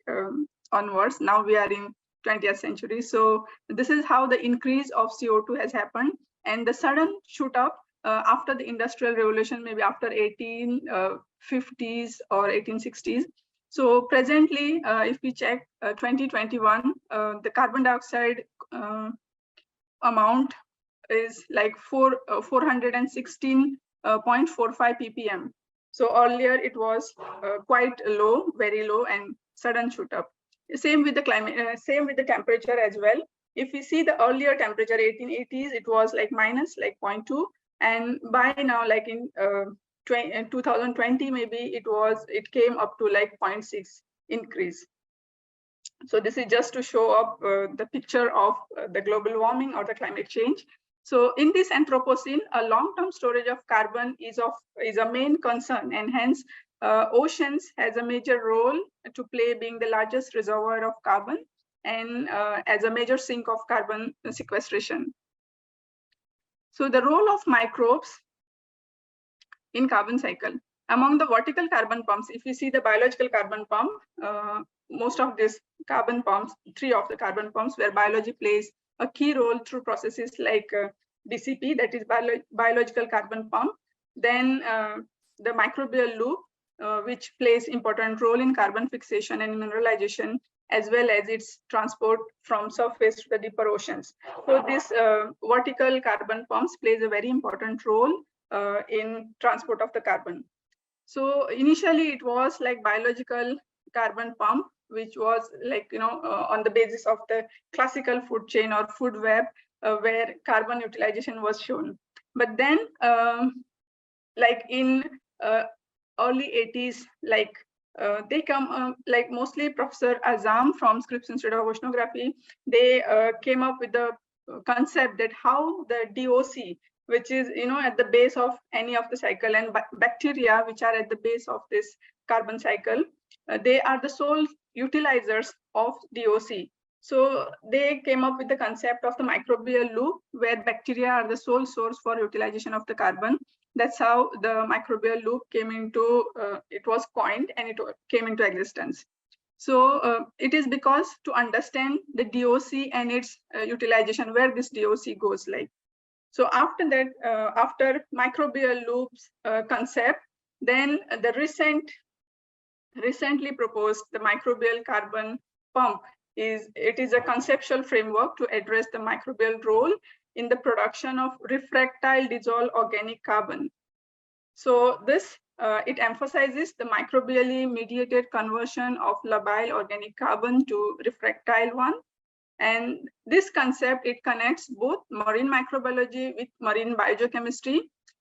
onwards, now we are in 20th century. So this is how the increase of CO2 has happened, and the sudden shoot up after the Industrial Revolution, maybe after 1850s or 1860s. So presently, if we check 2021, the carbon dioxide amount is like 416.45 ppm. So earlier it was quite low, very low, and sudden shoot up. Same with the climate, same with the temperature as well. If we see the earlier temperature, 1880s, it was like minus like 0.2, and by now, like in 2020, maybe it came up to like 0.6 increase. So this is just to show up the picture of the global warming or the climate change. So in this Anthropocene, a long-term storage of carbon is a main concern, and hence oceans has a major role to play, being the largest reservoir of carbon and as a major sink of carbon sequestration. So the role of microbes in carbon cycle. Among the vertical carbon pumps, if you see the biological carbon pump, most of these carbon pumps, 3 of the carbon pumps where biology plays a key role through processes like BCP, that is biological carbon pump. Then the microbial loop, which plays important role in carbon fixation and mineralization, as well as its transport from surface to the deeper oceans. So this vertical carbon pumps plays a very important role in transport of the carbon. So initially it was like biological carbon pump, which was like, on the basis of the classical food chain or food web, where carbon utilization was shown. But then like in early 80s, like they come like mostly Professor Azam from Scripps Institute of Oceanography, they came up with the concept that how the DOC, which is at the base of any of the cycle, and bacteria which are at the base of this carbon cycle, they are the sole utilizers of DOC. So they came up with the concept of the microbial loop, where bacteria are the sole source for utilization of the carbon. That's how the microbial loop came into, it was coined and it came into existence. So it is because to understand the DOC and its utilization, where this DOC goes like. So after that, after microbial loops concept, then the recently proposed the microbial carbon pump is a conceptual framework to address the microbial role in the production of refractile dissolved organic carbon. So this it emphasizes the microbially mediated conversion of labile organic carbon to refractile one. And this concept, it connects both marine microbiology with marine biogeochemistry,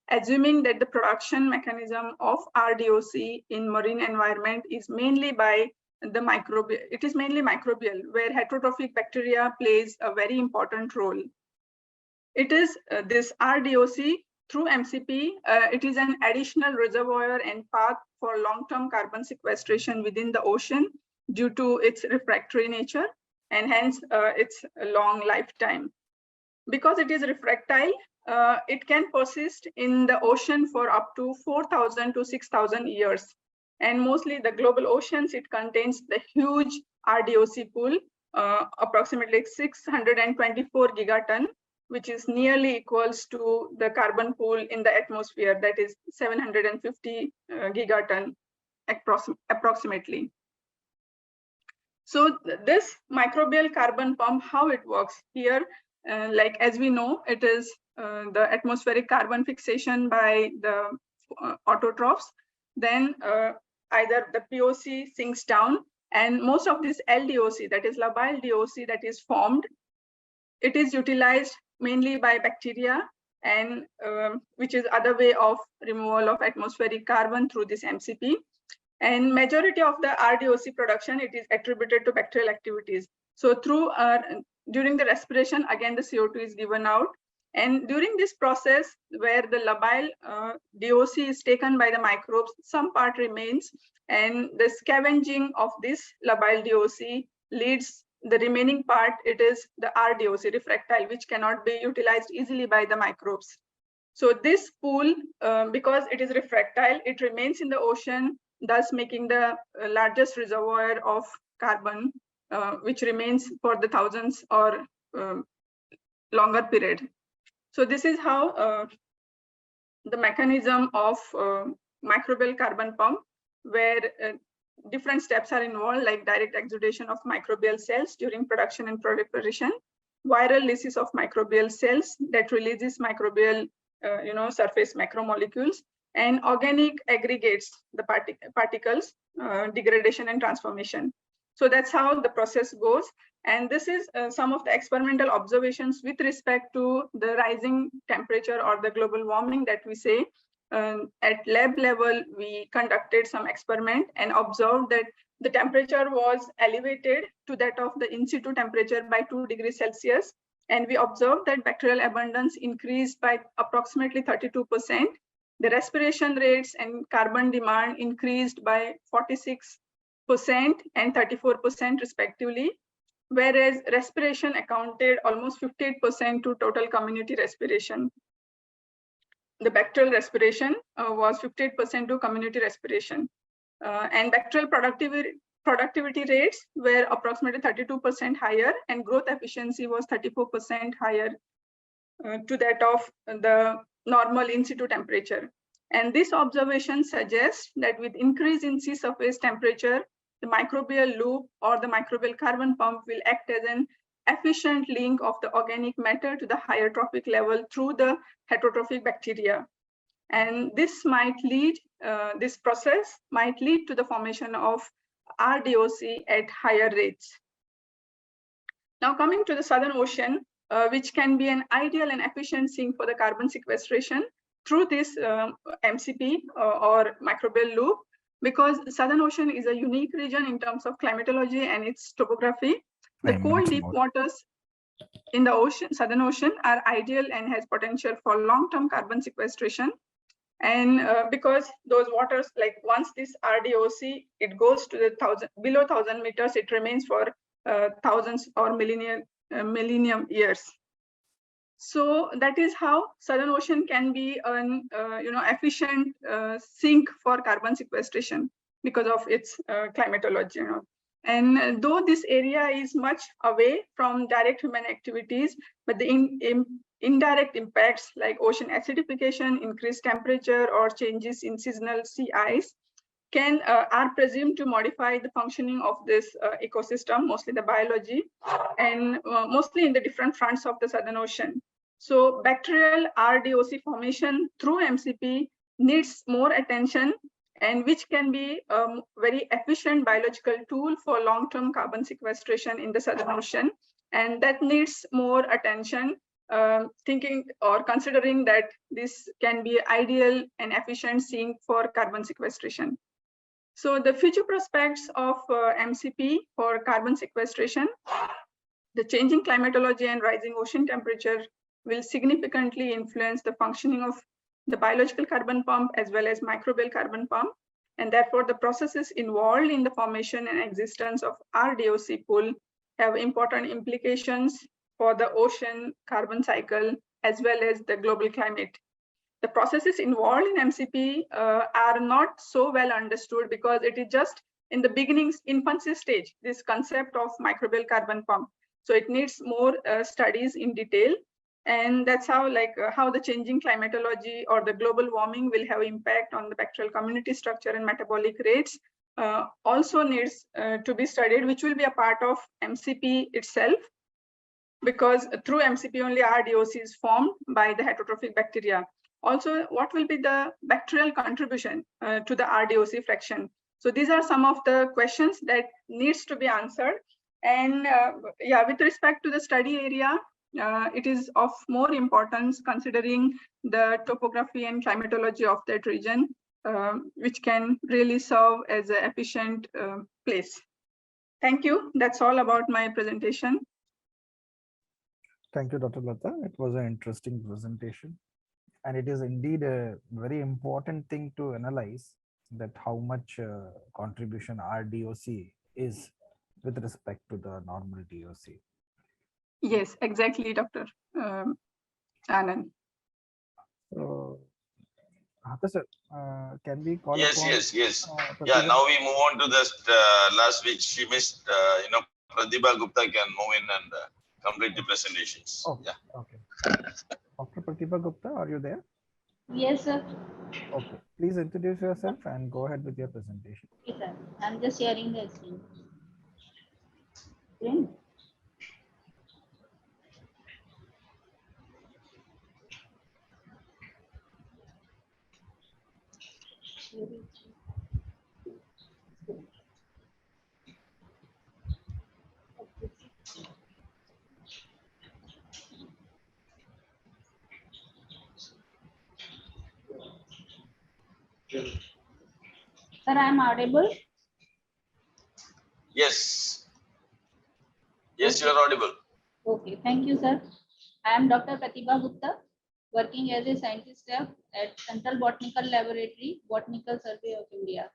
assuming that the production mechanism of RDOC in marine environment is mainly by the microbial. It is mainly microbial, where heterotrophic bacteria plays a very important role. It is this RDOC through MCP, it is an additional reservoir and path for long-term carbon sequestration within the ocean due to its refractory nature, and hence its long lifetime. Because it is refractile, it can persist in the ocean for up to 4,000 to 6,000 years. And mostly the global oceans, it contains the huge RDOC pool, approximately 624 gigaton, which is nearly equals to the carbon pool in the atmosphere, that is 750 gigaton approximately. So this microbial carbon pump, how it works here, like as we know, it is the atmospheric carbon fixation by the autotrophs. Then either the POC sinks down, and most of this LDOC, that is labile DOC, that is formed, it is utilized mainly by bacteria, and which is other way of removal of atmospheric carbon through this MCP. And majority of the RDOC production, it is attributed to bacterial activities. So through during the respiration, again, the CO2 is given out. And during this process, where the labile DOC is taken by the microbes, some part remains, and the scavenging of this labile DOC leads the remaining part, it is the RDOC, refractile, which cannot be utilized easily by the microbes. So this pool, because it is refractile, it remains in the ocean, thus making the largest reservoir of carbon, which remains for the thousands or longer period. So this is how the mechanism of microbial carbon pump, where different steps are involved, like direct exudation of microbial cells during production and proliferation, viral lysis of microbial cells that releases microbial surface macromolecules, and organic aggregates, the particles, degradation and transformation. So that's how the process goes. And this is some of the experimental observations with respect to the rising temperature or the global warming that we say. At lab level, we conducted some experiment and observed that the temperature was elevated to that of the in situ temperature by 2 degrees Celsius. And we observed that bacterial abundance increased by approximately 32%. The respiration rates and carbon demand increased by 46% and 34% respectively, whereas respiration accounted almost 58% to total community respiration. The bacterial respiration was 58% to community respiration. And bacterial productivity rates were approximately 32% higher, and growth efficiency was 34% higher to that of the normal in situ temperature. And this observation suggests that with increase in sea surface temperature, the microbial loop or the microbial carbon pump will act as an efficient link of the organic matter to the higher trophic level through the heterotrophic bacteria. And this might lead, this process might lead to the formation of RDOC at higher rates. Now coming to the Southern Ocean, which can be an ideal and efficient sink for the carbon sequestration through this MCP or microbial loop, because Southern Ocean is a unique region in terms of climatology and its topography. The cold deep waters in the ocean, Southern Ocean, are ideal and has potential for long-term carbon sequestration. And because those waters, like once this RDOC, it goes to the below 1,000 meters, it remains for thousands or millennium years. So that is how Southern Ocean can be an efficient sink for carbon sequestration because of its climatology. And though this area is much away from direct human activities, but the indirect impacts like ocean acidification, increased temperature, or changes in seasonal sea ice are presumed to modify the functioning of this ecosystem, mostly the biology, and mostly in the different fronts of the Southern Ocean. So bacterial RDOC formation through MCP needs more attention, and which can be a very efficient biological tool for long-term carbon sequestration in the Southern Ocean. And that needs more attention, thinking or considering that this can be ideal and efficient sink for carbon sequestration. So the future prospects of MCP for carbon sequestration, the changing climatology and rising ocean temperature will significantly influence the functioning of the biological carbon pump as well as microbial carbon pump. And therefore, the processes involved in the formation and existence of RDOC pool have important implications for the ocean carbon cycle as well as the global climate. The processes involved in MCP are not so well understood because it is just in the beginnings, infancy stage, this concept of microbial carbon pump. So it needs more studies in detail. And that's how, how the changing climatology or the global warming will have impact on the bacterial community structure and metabolic rates also needs to be studied, which will be a part of MCP itself, because through MCP only RDOC is formed by the heterotrophic bacteria. Also, what will be the bacterial contribution to the RDOC fraction? So these are some of the questions that needs to be answered. And yeah, with respect to the study area, it is of more importance considering the topography and climatology of that region, which can really serve as an efficient place. Thank you. That's all about my presentation. Thank you, Dr. Lata. It was an interesting presentation. And it is indeed a very important thing to analyze that how much contribution RDOC is with respect to the normal DOC. Yes, exactly, Dr. Anand. So, Hatha sir, can we call Yes, upon, yes. Pratibha? Yeah, now we move on to the last week. She missed, Pratibha Gupta can move in and complete the presentations. Okay, Yeah. okay. Dr. Pratibha Gupta, are you there? Yes, sir. Okay, please introduce yourself and go ahead with your presentation. Yes, sir. I'm just sharing the screen. Screen. Sir, I'm audible. Yes. Yes, you are audible. Okay, thank you, sir. I am Dr. Pratibha Gupta, working as a scientist staff at Central Botanical Laboratory, Botanical Survey of India.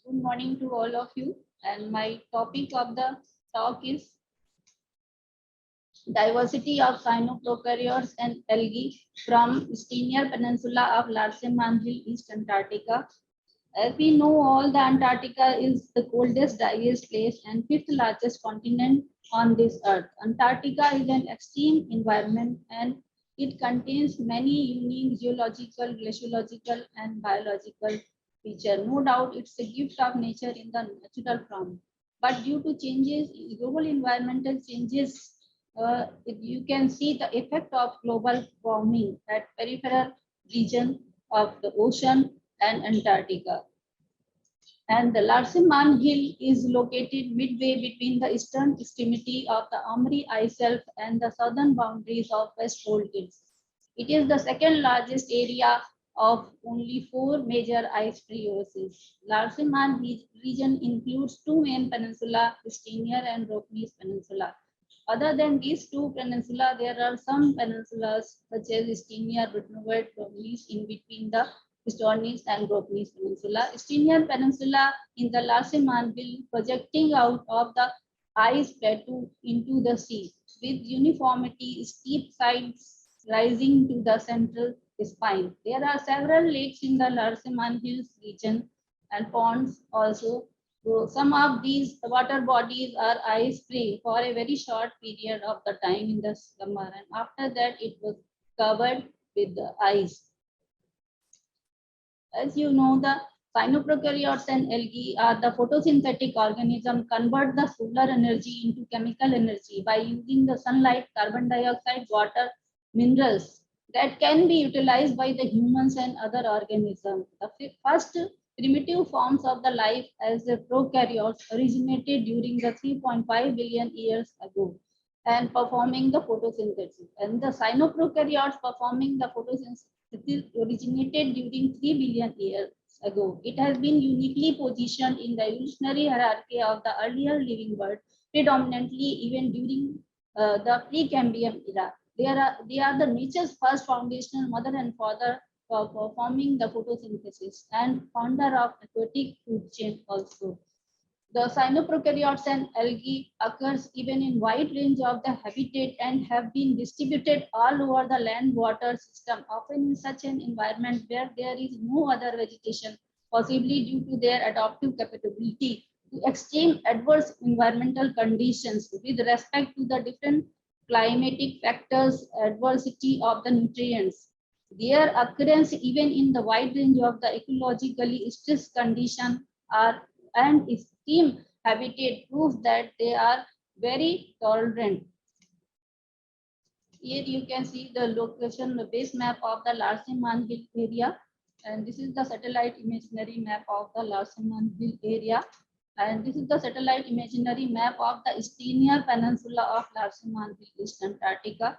Good morning to all of you. And my topic of the talk is diversity of cyanoprokaryotes and algae from Stenier Peninsula of Larsen Manville, East Antarctica. As we know, all the Antarctica is the coldest, driest place and fifth largest continent on this earth. Antarctica is an extreme environment and it contains many unique geological, glaciological, and biological features. No doubt, it's a gift of nature in the natural form. But due to changes, global environmental changes, you can see the effect of global warming at peripheral region of the ocean and Antarctica. And the Larsen Hill is located midway between the eastern extremity of the Amri ice shelf and the southern boundaries of West Pole Hills. It is the second largest area of only 4 major ice-free oases. Larsen region includes 2 main peninsula, Stenier and Rockneys Peninsula. Other than these 2 peninsulas, there are some peninsulas such as Stenier, Rudnovat, Rockneys in between the Stornis and Rockneys Peninsula. Stenier Peninsula in the Larsen Manville projecting out of the ice plateau into the sea with uniformity, steep sides rising to the central spine. There are several lakes in the Larsen Hills region and ponds also. So some of these water bodies are ice-free for a very short period of the time in the summer, and after that it was covered with the ice. As you know, the cyanoprokaryotes and algae are the photosynthetic organisms convert the solar energy into chemical energy by using the sunlight, carbon dioxide, water, minerals that can be utilized by the humans and other organisms. The first primitive forms of the life as the prokaryotes originated during the 3.5 billion years ago and performing the photosynthesis. And the cyanoprokaryotes performing the photosynthesis originated during 3 billion years ago. It has been uniquely positioned in the evolutionary hierarchy of the earlier living world, predominantly even during the Precambrian era. They are the nature's first foundational mother and father for performing the photosynthesis and founder of aquatic food chain also. The cyanoprokaryotes and algae occurs even in wide range of the habitat and have been distributed all over the land water system, often in such an environment where there is no other vegetation, possibly due to their adaptive capability to extreme adverse environmental conditions with respect to the different climatic factors, adversity of the nutrients. Their occurrence even in the wide range of the ecologically stressed condition are and extreme habitat proves that they are very tolerant. Here you can see the location, the base map of the Larsen Hill area, and this is the satellite imaginary map of the Larsen Hill area, and this is the satellite imaginary map of the Stenier Peninsula of Larsen Hill, East Antarctica.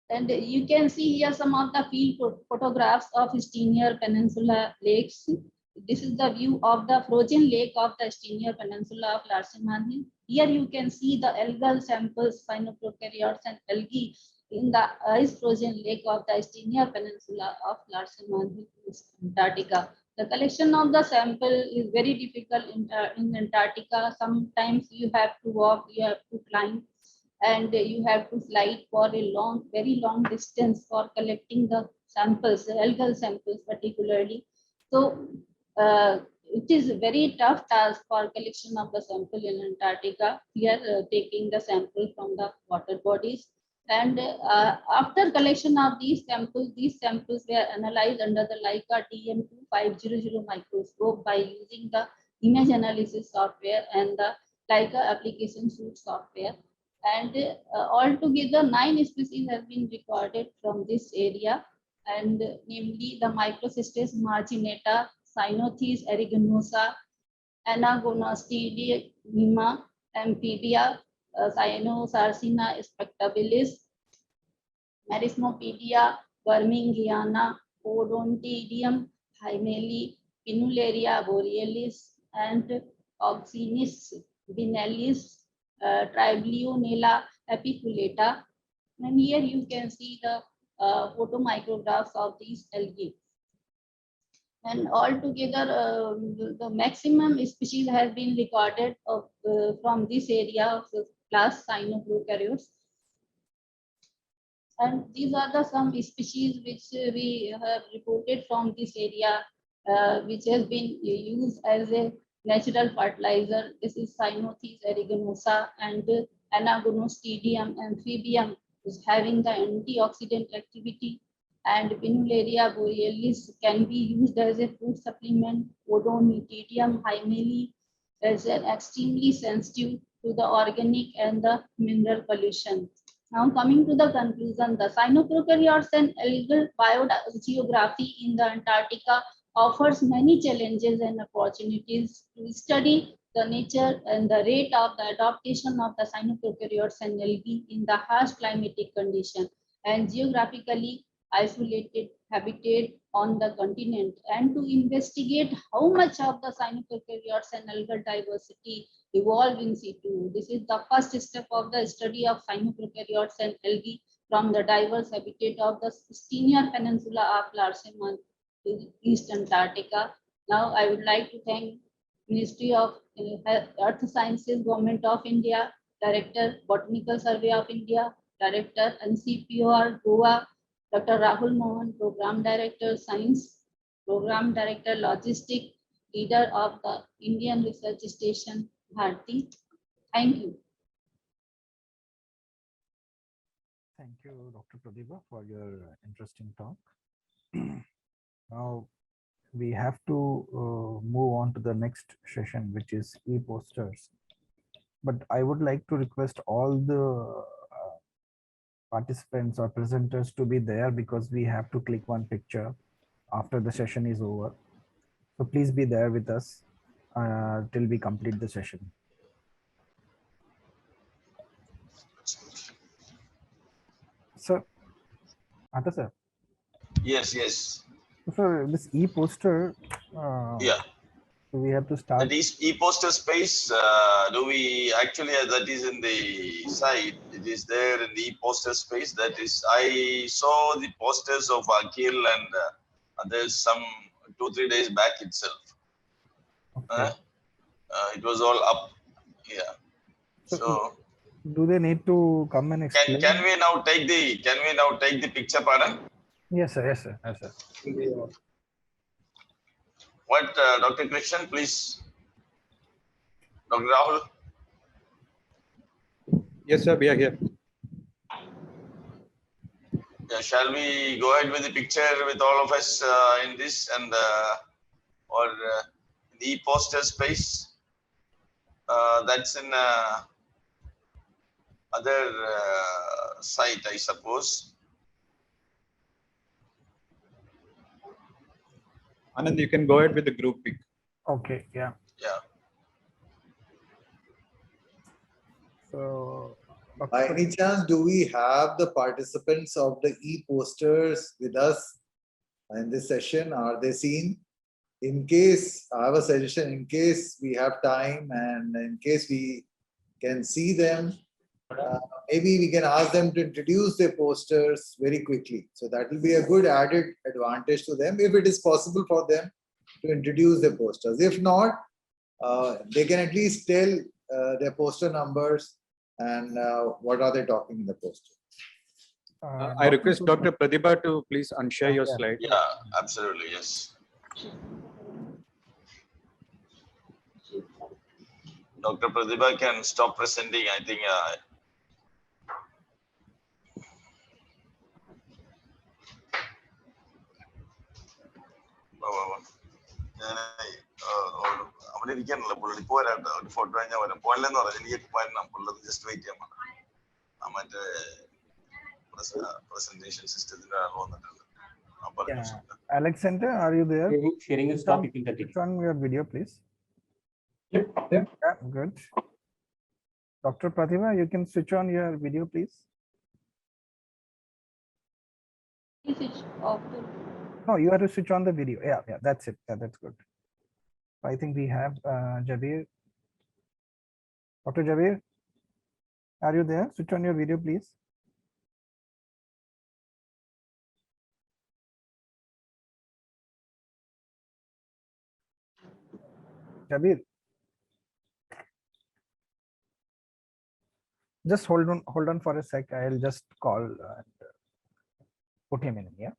And you can see here some of the field photographs of Stenier Peninsula lakes. This is the view of the frozen lake of the Stenier Peninsula of Larsen Hill. Here you can see the algal samples, cyanoprokaryotes and algae in the ice frozen lake of the Stenier Peninsula of Larsen Hill, Antarctica. The collection of the sample is very difficult in Antarctica. Sometimes you have to walk, you have to climb, and you have to slide for a very long distance for collecting the samples, the algal samples particularly. So it is a very tough task for collection of the sample in Antarctica. We are taking the sample from the water bodies. And after collection of these samples were analyzed under the Leica TM2500 microscope by using the image analysis software and the Leica application suite software. And altogether 9 species have been recorded from this area, and namely the Microcystis marginata, Cynothes aeruginosa, Anagonostidea, Amphibia, Cyanosarcina spectabilis, Merismopedia, Birmingiana, Odontidium, Hymeli, Pinularia borealis, and Oxynis binellis, Tribulionella apiculata. And here you can see the photomicrographs of these algae. And altogether, the maximum species has been recorded from this area of the class Cyanoprokaryotes. And these are the some species which we have reported from this area, which has been used as a natural fertilizer. This is Cynothes aeruginosa and Anagonostidium amphibium is having the antioxidant activity. And Pinularia borealis can be used as a food supplement. Odontodium hyemale is an extremely sensitive to the organic and the mineral pollution. Now coming to the conclusion, the cyanoprokaryotes and algal biogeography in the Antarctica offers many challenges and opportunities to study the nature and the rate of the adaptation of the cyanoprokaryotes and algae in the harsh climatic condition and geographically isolated habitat on the continent, and to investigate how much of the cyanoprokaryotes and algal diversity evolve in situ. This is the first step of the study of cyanoprokaryotes and algae from the diverse habitat of the Stenier Peninsula of Larsen to East Antarctica. Now I would like to thank Ministry of Earth Sciences, Government of India, Director, Botanical Survey of India, Director, NCPOR, Goa, Dr. Rahul Mohan, Program Director, Science, Program Director, Logistics, Leader of the Indian Research Station, Bharti. Thank you. Thank you, Dr. Pratibha, for your interesting talk. Now, we have to move on to the next session, which is e-posters. But I would like to request all the participants or presenters to be there, because we have to click one picture after the session is over. So please be there with us till we complete the session. Sir, Hatha sir. Yes, yes. So this e-poster, Yeah. so we have to start. That is e-poster space. Do we actually, that is in the site, it is there in the e-poster space. That is, I saw the posters of Akhil and others some 2-3 days back itself. Okay. It was all up. Yeah. So do they need to come and explain? can we now take the picture, pardon? Yes, sir. Yes, sir. Yes, sir. What, Dr. Krishnan, please. Dr. Rahul. Yes, sir, we are here. Yeah, shall we go ahead with the picture with all of us in this and or the poster space? That's in other site, I suppose. Anand, you can go ahead with the group pic. Okay. Yeah. Yeah. So, By any chance, do we have the participants of the e-posters with us in this session? Are they seen? In case, I have a suggestion, in case we have time and in case we can see them, maybe we can ask them to introduce their posters very quickly. So that will be a good added advantage to them if it is possible for them to introduce their posters. If not, they can at least tell their poster numbers and what are they talking in the poster. I request Dr. Pratibha to please unshare your slide. Yeah, absolutely, yes. Dr. Pratibha can stop presenting, I think. Just wait. Presentation system. Yeah. Alexander, are you there? Sharing is topic in the Switch on your video, please. Yep. Yeah, good. Dr. Pratibha, you can switch on your video, please. No, you have to switch on the video. Yeah, yeah, that's it. Yeah, that's good. I think we have Jabir. Dr. Jabir. Are you there? Switch on your video, please. Kabir. Just hold on for a sec. I'll just call and put him in. Yeah.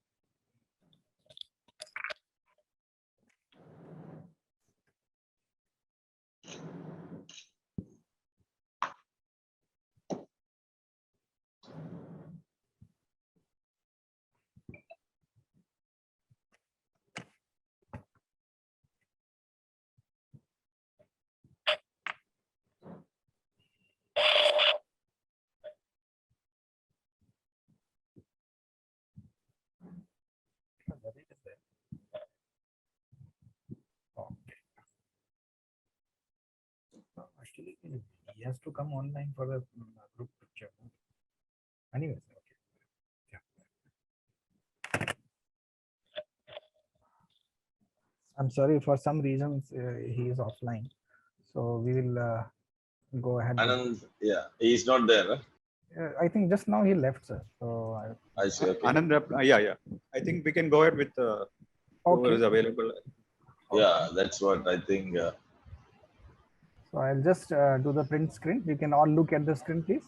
Actually, he has to come online for the group picture. Anyways, okay. Yeah. I'm sorry, for some reasons he is offline. So we will go ahead. Anand, yeah, he's not there. Huh? I think just now he left, sir. So I see. Okay. Anand, yeah. I think we can go ahead with whoever is available. Yeah, that's what I think. So I'll just do the print screen. You can all look at the screen, please.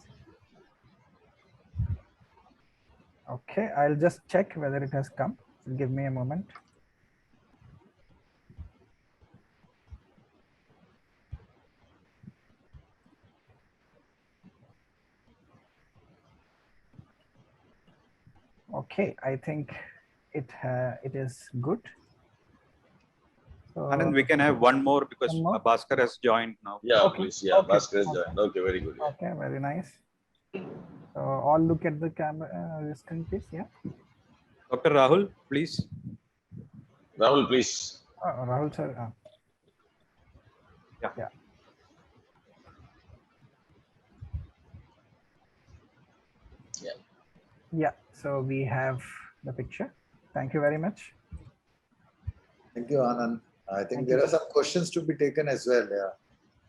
Okay, I'll just check whether it has come. So give me a moment. Okay, I think it is good. So, Anand, we can have one more because Bhaskar has joined now. Yeah, okay. please. Yeah, Okay. Bhaskar has joined. Okay, very good. Yeah. Okay, very nice. So all look at the camera screen, please. Yeah. Dr. Rahul, please. Rahul, please. Rahul, sir. Yeah. Yeah. Yeah. Yeah. So we have the picture. Thank you very much. Thank you, Anand. I think there are some questions to be taken as well. Yeah.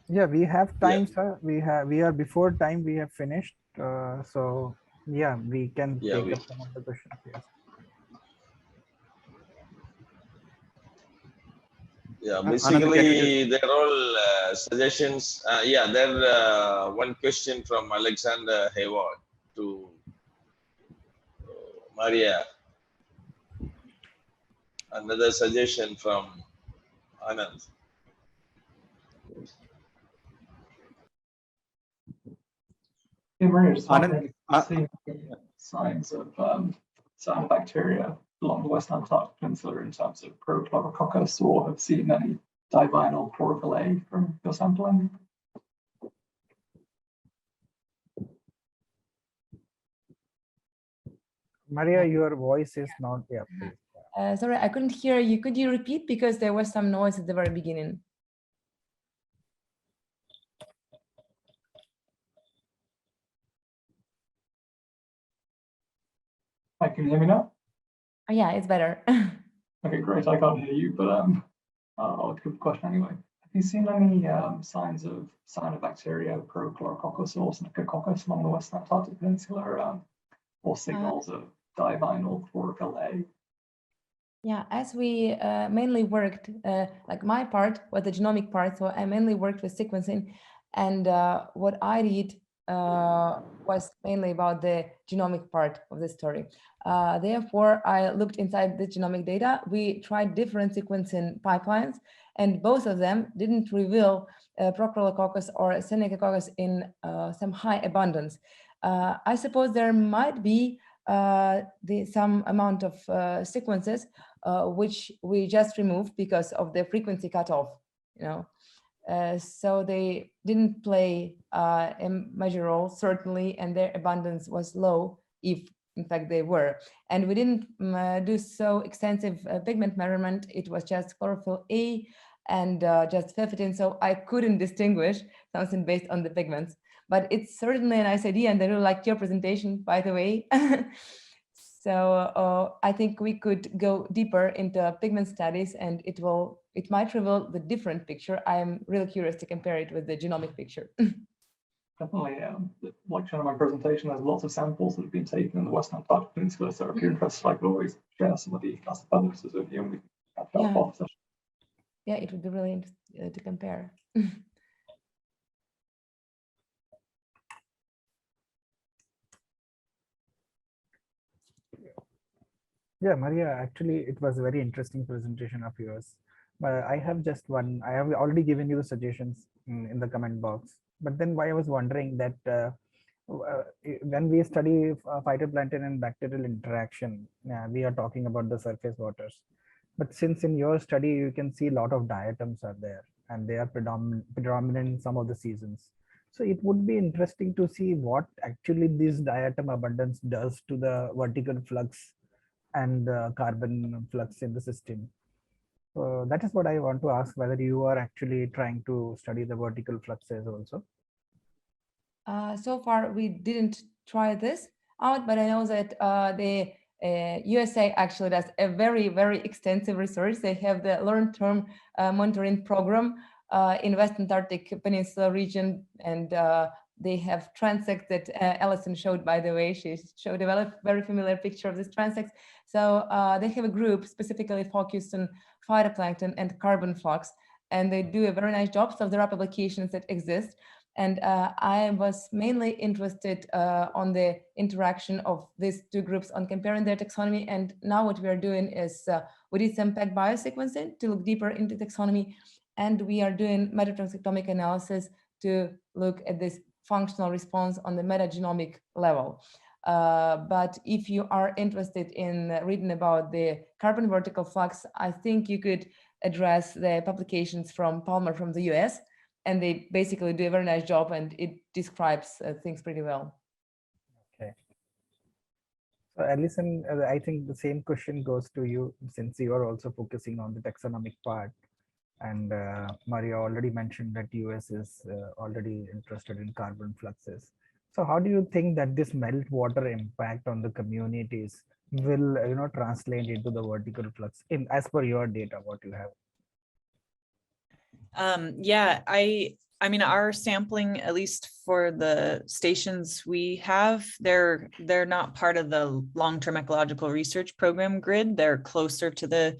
Yeah, we have time, sir. We are before time. We have finished. So yeah, we can take up some of the questions. Yes. Yeah, basically they're all suggestions. Yeah, there one question from Alexander Hayward to Maria. Another suggestion from Anand. Yeah, Maria, just wondering if you've seen signs of cyanobacteria along the West Antarctic Peninsula in terms of Prochlorococcus, or have seen any divinyl chlorophyll A from your sampling? Maria, your voice is not there. Sorry, I couldn't hear you. Could you repeat, because there was some noise at the very beginning? Hi, can you hear me now? Oh, yeah, it's better. Okay, great. I can't hear you, but I'll give the question anyway. Have you seen any signs of cyanobacteria, Prochlorococcus, or Synechococcus along the West Antarctic Peninsula, or signals of divinyl chlorophyll A? Yeah, as we mainly worked, like my part was the genomic part, so I mainly worked with sequencing, and what I did was mainly about the genomic part of the story. Therefore, I looked inside the genomic data. We tried different sequencing pipelines, and both of them didn't reveal Prochlorococcus or Synechococcus in some high abundance. I suppose there might be some amount of sequences which we just removed because of the frequency cutoff, so they didn't play a major role, certainly, and their abundance was low, if in fact they were. And we didn't do so extensive pigment measurement. It was just chlorophyll A and just sulfatin, so I couldn't distinguish something based on the pigments. But it's certainly a nice idea, and I really liked your presentation, by the way. So I think we could go deeper into pigment studies, and it might reveal the different picture. I'm really curious to compare it with the genomic picture. definitely, like shown in my presentation, there's lots of samples that have been taken in the Western Antarctic Peninsula. So if you're interested, I could always share some of the analysis with you, and we can have that Yeah. follow-up session. Yeah, it would be really interesting to compare. Yeah, Maria, actually, it was a very interesting presentation of yours. But I have just one. I have already given you the suggestions in the comment box. But then why I was wondering that when we study phytoplankton and bacterial interaction, we are talking about the surface waters. But since in your study, you can see a lot of diatoms are there, and they are predominant in some of the seasons. So it would be interesting to see what actually this diatom abundance does to the vertical flux and carbon flux in the system. That is what I want to ask, whether you are actually trying to study the vertical fluxes also. So far, we didn't try this out, but I know that the USA actually does a very, very extensive research. They have the long-term monitoring program in West Antarctic Peninsula region, and they have transects that Alison showed, by the way. She showed a very familiar picture of this transects. So they have a group specifically focused on phytoplankton and carbon flux, and they do a very nice job. So there are publications that exist. And I was mainly interested on the interaction of these two groups on comparing their taxonomy. And now what we are doing is we did some PEG biosequencing to look deeper into taxonomy. And we are doing metatranscriptomic analysis to look at this functional response on the metagenomic level. But if you are interested in reading about the carbon vertical flux, I think you could address the publications from Palmer from the US. And they basically do a very nice job, and it describes things pretty well. Okay. So Alison, I think the same question goes to you, since you are also focusing on the taxonomic part. And Maria already mentioned that US is already interested in carbon fluxes. So how do you think that this meltwater impact on the communities will translate into the vertical flux in as per your data, what you have? Yeah, I mean, our sampling, at least for the stations we have, they're not part of the long-term ecological research program grid. They're closer to the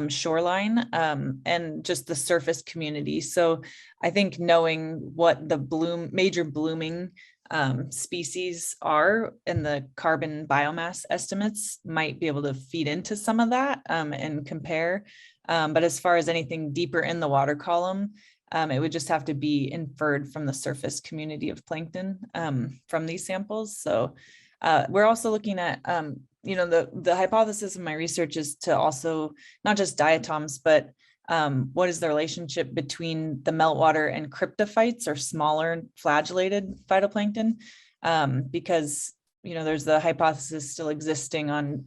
shoreline and just the surface community. So I think knowing what the major blooming species are and the carbon biomass estimates might be able to feed into some of that and compare. But as far as anything deeper in the water column, it would just have to be inferred from the surface community of plankton from these samples. So we're also looking at, the hypothesis of my research is to also not just diatoms, but what is the relationship between the meltwater and cryptophytes, or smaller flagellated phytoplankton? Because there's the hypothesis still existing on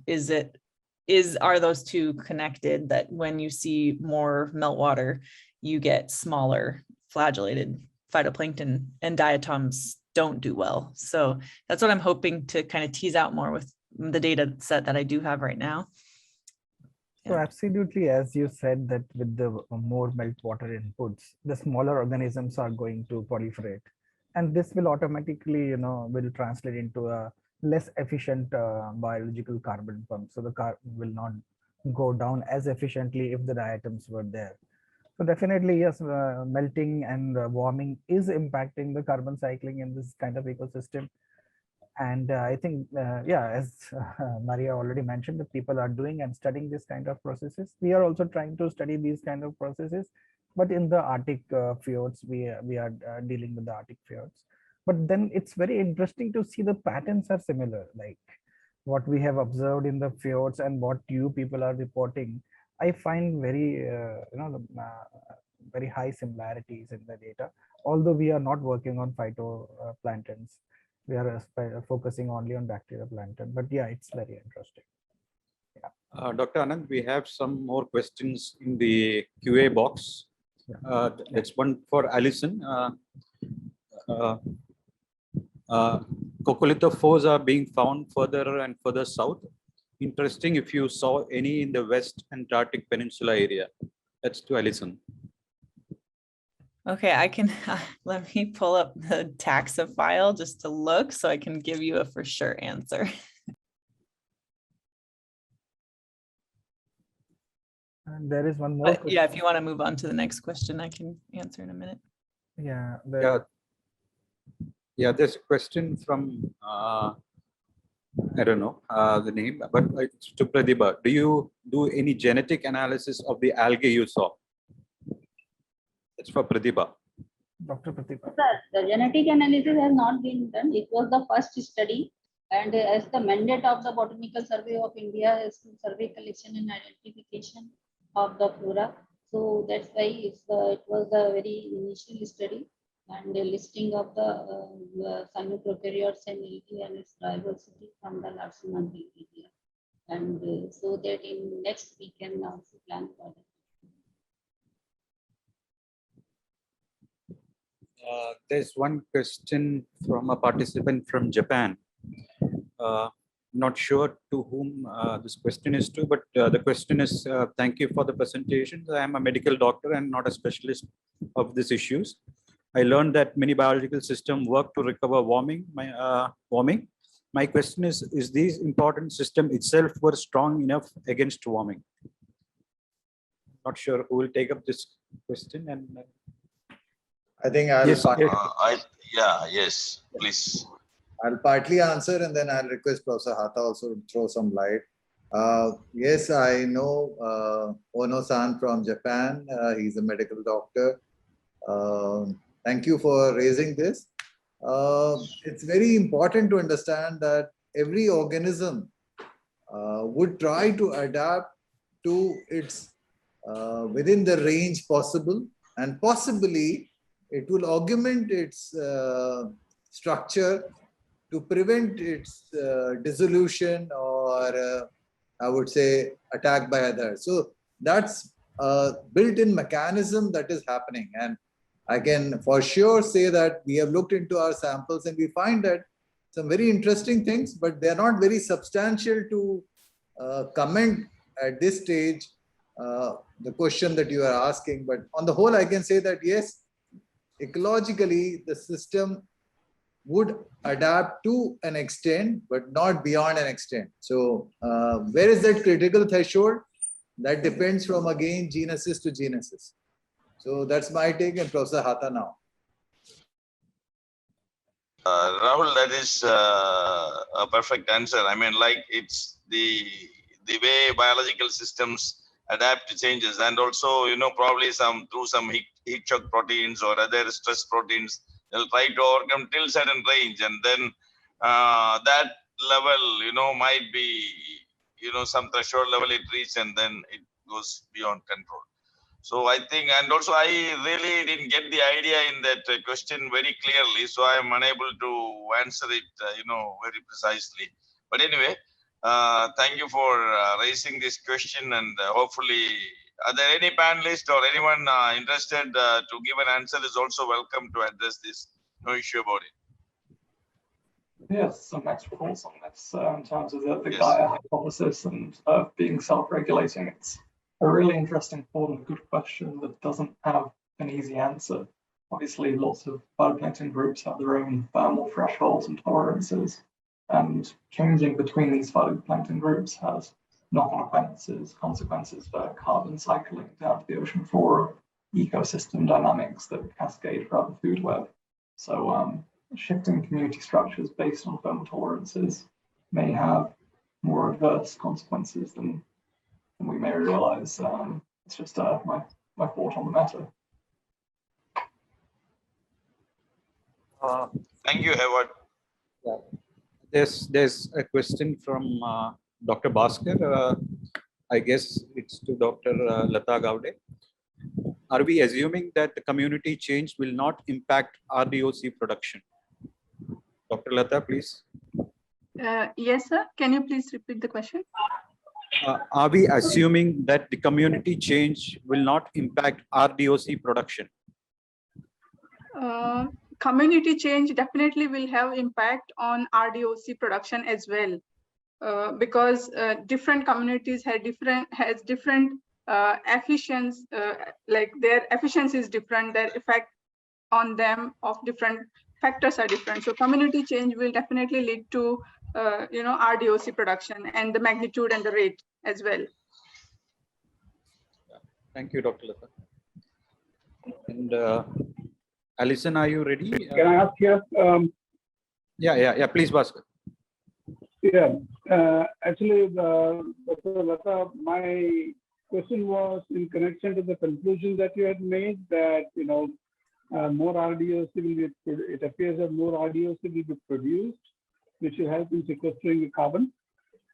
are those two connected, that when you see more meltwater, you get smaller flagellated phytoplankton, and diatoms don't do well. So that's what I'm hoping to kind of tease out more with the data set that I do have right now. So absolutely, as you said, that with the more meltwater inputs, the smaller organisms are going to proliferate, and this will automatically, will translate into a less efficient biological carbon pump. So the carbon will not go down as efficiently if the diatoms were there. So definitely, yes, melting and warming is impacting the carbon cycling in this kind of ecosystem. And I think, as Maria already mentioned, that people are doing and studying this kind of processes. We are also trying to study these kind of processes, but in the Arctic fjords, we are dealing with the Arctic fjords. But then it's very interesting to see the patterns are similar, like what we have observed in the fjords and what you people are reporting. I find very, very high similarities in the data, although we are not working on phytoplanktons. We are focusing only on bacterial plankton, but yeah, it's very interesting. Yeah. Dr. Anand, we have some more questions in the QA box. Yeah. That's one for Alison. Coccolithophores are being found further and further south. Interesting if you saw any in the West Antarctic Peninsula area. That's to Alison. Okay, I can, let me pull up the taxa file just to look so I can give you a for sure answer. And there is one more But question. yeah, if you want to move on to the next question, I can answer in a minute. Yeah, Yeah, there's a question from, I don't know the name, but it's to Pratibha. Do you do any genetic analysis of the algae you saw? It's for Pratibha. Dr. Pratibha. Sir, the genetic analysis has not been done. It was the first study, and as the mandate of the Botanical Survey of India is to survey collection and identification of the flora. So that's why it was a very initial study, and the listing of the cyanobacterias and algae and its diversity from the Larsen area. And so that in next we can also plan for that. There's one question from a participant from Japan. Not sure to whom this question is to, but the question is, thank you for the presentations. I am a medical doctor and not a specialist of these issues. I learned that many biological systems work to recover warming. My question is this important system itself were strong enough against warming? Not sure who will take up this question. And I think I'll yes, yes, please. I'll partly answer and then I'll request Professor Hatha also to throw some light. Yes, I know Ono-san from Japan. He's a medical doctor. Thank you for raising this. It's very important to understand that every organism would try to adapt to its within the range possible, and possibly it will augment its structure to prevent its dissolution or I would say attack by others. So that's a built-in mechanism that is happening. And I can for sure say that we have looked into our samples and we find that some very interesting things, but they're not very substantial to comment at this stage, the question that you are asking. But on the whole, I can say that yes, ecologically, the system would adapt to an extent, but not beyond an extent. So where is that critical threshold? That depends from, again, genesis to genesis. So that's my take, and Professor Hatha now. Rahul, that is a perfect answer. I mean, like it's the way biological systems adapt to changes, and also, you know, probably through some heat shock proteins or other stress proteins, they'll try to overcome till certain range, and then that level, you know, might be, you know, some threshold level it reaches, and then it goes beyond control. So I think, and also I really didn't get the idea in that question very clearly, so I am unable to answer it, you know, very precisely. But anyway, thank you for raising this question, and hopefully, are there any panelists or anyone interested to give an answer is also welcome to address this. No issue about it. Yes, some next reports on this in terms of the Yes. Gaia hypothesis and being self-regulating. It's a really interesting thought and good question that doesn't have an easy answer. Obviously, lots of phytoplankton groups have their own thermal thresholds and tolerances, and changing between these phytoplankton groups has knock-on consequences for carbon cycling down to the ocean floor, ecosystem dynamics that cascade throughout the food web. So shifting community structures based on thermal tolerances may have more adverse consequences than we may realize. It's just my thought on the matter. Thank you, Howard. There's a question from Dr. Bhaskar. I guess it's to Dr. Lata Gowde. Are we assuming that the community change will not impact RDOC production? Dr. Lata, please. Yes, sir. Can you please repeat the question? Are we assuming that the community change will not impact RDOC production? Community change definitely will have impact on RDOC production as well, because different communities has different efficiency, like their efficiency is different, their effect on them of different factors are different. So community change will definitely lead to RDOC production and the magnitude and the rate as well. Thank you, Dr. Lata. And Alison, are you ready? Can I ask here? Yeah. Please, Bhaskar. Yeah, actually, Dr. Lata, my question was in connection to the conclusion that you had made that more RDOC will be. It appears that more RDOC will be produced, which will help in sequestering the carbon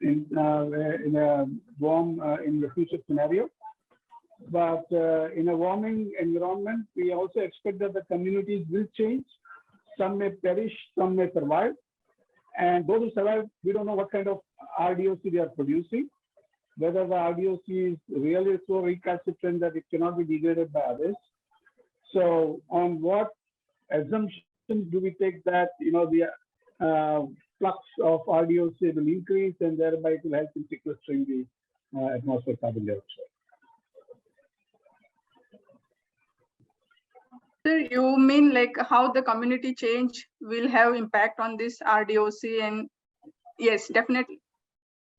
in a warm in the future scenario. But in a warming environment, we also expect that the communities will change. Some may perish, some may survive. And those who survive, we don't know what kind of RDOC they are producing, whether the RDOC is really so recalcitrant that it cannot be degraded by others. So on what assumptions do we take that the flux of RDOC will increase and thereby it will help in sequestering the atmospheric carbon dioxide? Sir, you mean like how the community change will have impact on this RDOC? And yes, definitely.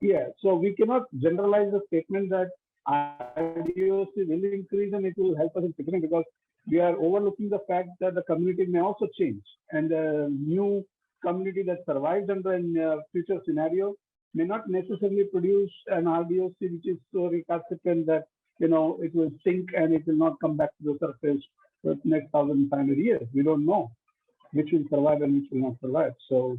Yeah, so we cannot generalize the statement that RDOC will increase and it will help us in sequestering, because we are overlooking the fact that the community may also change, and the new community that survives under a future scenario may not necessarily produce an RDOC which is so recalcitrant that it will sink and it will not come back to the surface for the next 1,500 years. We don't know which will survive and which will not survive. So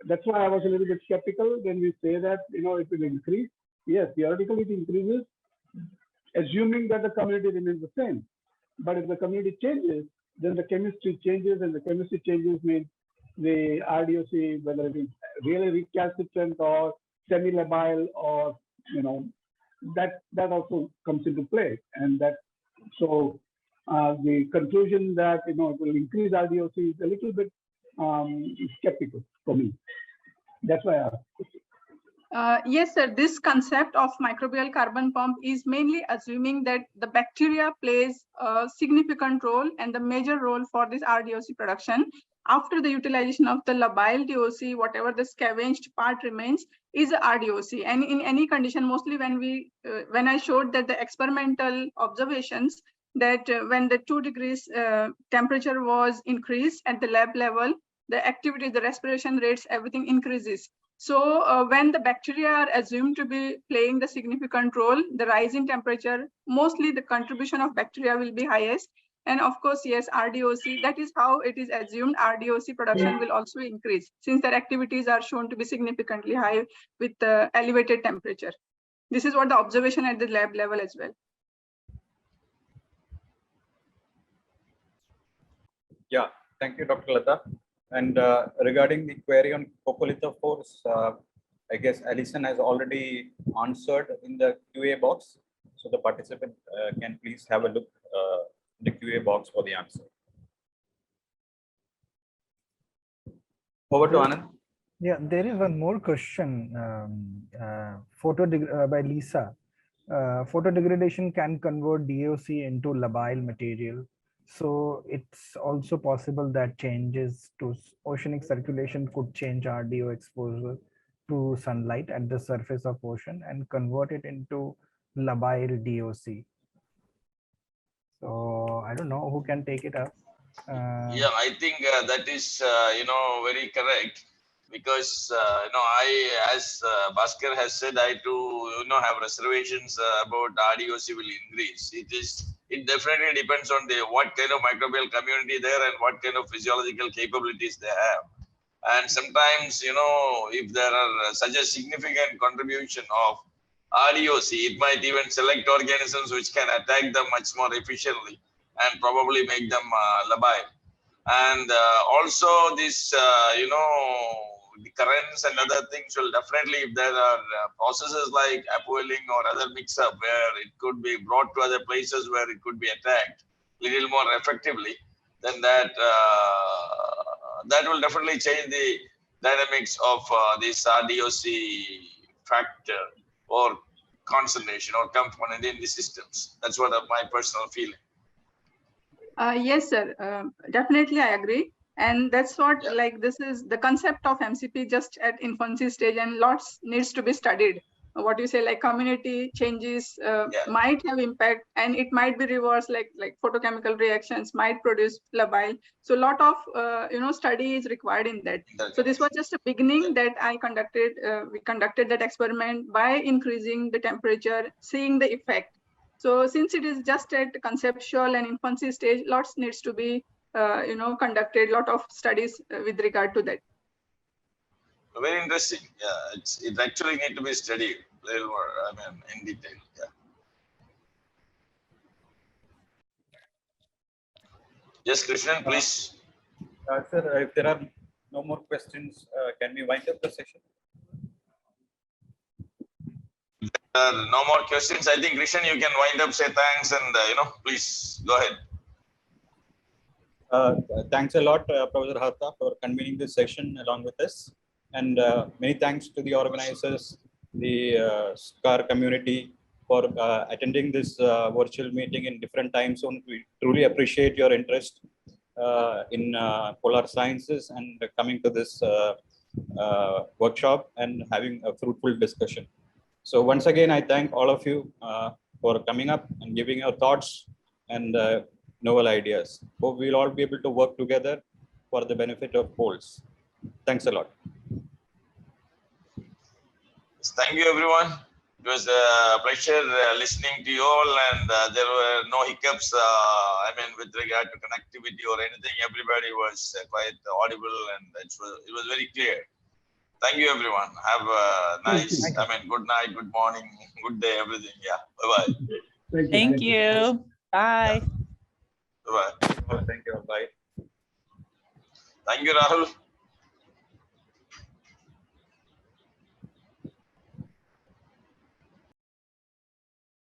that's why I was a little bit skeptical when we say that it will increase. Yes, theoretically it increases, assuming that the community remains the same. But if the community changes, then the chemistry changes, and the chemistry changes means the RDOC, whether it is really recalcitrant or semi-labile, or that also comes into play. And that the conclusion that it will increase RDOC is a little bit skeptical for me. That's why I asked. Yes, sir. This concept of microbial carbon pump is mainly assuming that the bacteria plays a significant role and the major role for this RDOC production. After the utilization of the labile DOC, whatever the scavenged part remains is a RDOC. And in any condition, mostly when I showed that the experimental observations that when the 2 degrees temperature was increased at the lab level, the activity, the respiration rates, everything increases. So when the bacteria are assumed to be playing the significant role, the rise in temperature, mostly the contribution of bacteria will be highest. And of course, yes, RDOC, that is how it is assumed RDOC production will also increase, since their activities are shown to be significantly high with the elevated temperature. This is what the observation at the lab level as well. Yeah, thank you, Dr. Lata. And regarding the query on coccolithophores, I guess Alison has already answered in the QA box. So the participant can please have a look in the QA box for the answer. Over to Anand. Yeah, there is one more question by Lisa. Photo degradation can convert DOC into labile material. So it's also possible that changes to oceanic circulation could change RDO exposure to sunlight at the surface of ocean and convert it into labile DOC. So I don't know who can take it up. Yeah, I think that is very correct, because I, as Bhaskar has said, I too have reservations about RDOC will increase. It definitely depends on what kind of microbial community there and what kind of physiological capabilities they have. And sometimes, if there are such a significant contribution of RDOC, it might even select organisms which can attack them much more efficiently and probably make them labile. And also this, the currents and other things will definitely, if there are processes like upwelling or other mix-up where it could be brought to other places where it could be attacked a little more effectively, then that will definitely change the dynamics of this RDOC factor or concentration or component in the systems. That's what my personal feeling. Yes, sir. Definitely, I agree. And that's what, Yeah. like, this is the concept of MCP just at infancy stage, and lots needs to be studied. What you say, like community changes might have impact, and it might be reversed, like photochemical reactions might produce labile. So a lot of study is required in that. So this was just a beginning that I conducted. We conducted that experiment by increasing the temperature, seeing the effect. So since it is just at conceptual and infancy stage, lots needs to be conducted, lot of studies with regard to that. Very interesting. Yeah, it actually need to be studied a little more. I mean, in detail. Yeah. Yes, Krishnan, please. Sir, if there are no more questions, can we wind up the session? No more questions. I think Krishnan, you can wind up, say thanks, and please go ahead. Thanks a lot, Professor Hatha, for convening this session along with us. And many thanks to the organizers, the SCAR community for attending this virtual meeting in different time zones. We truly appreciate your interest in polar sciences and coming to this workshop and having a fruitful discussion. So once again, I thank all of you for coming up and giving your thoughts and novel ideas. Hope we'll all be able to work together for the benefit of poles. Thanks a lot. Thank you, everyone. It was a pleasure listening to you all, and there were no hiccups. I mean, with regard to connectivity or anything, everybody was quite audible, and it was very clear. Thank you, everyone. Have a nice, good night, good morning, good day, everything. Yeah. Bye-bye. Thank you. Bye. Bye-bye. Thank you. Bye. Thank you, Rahul.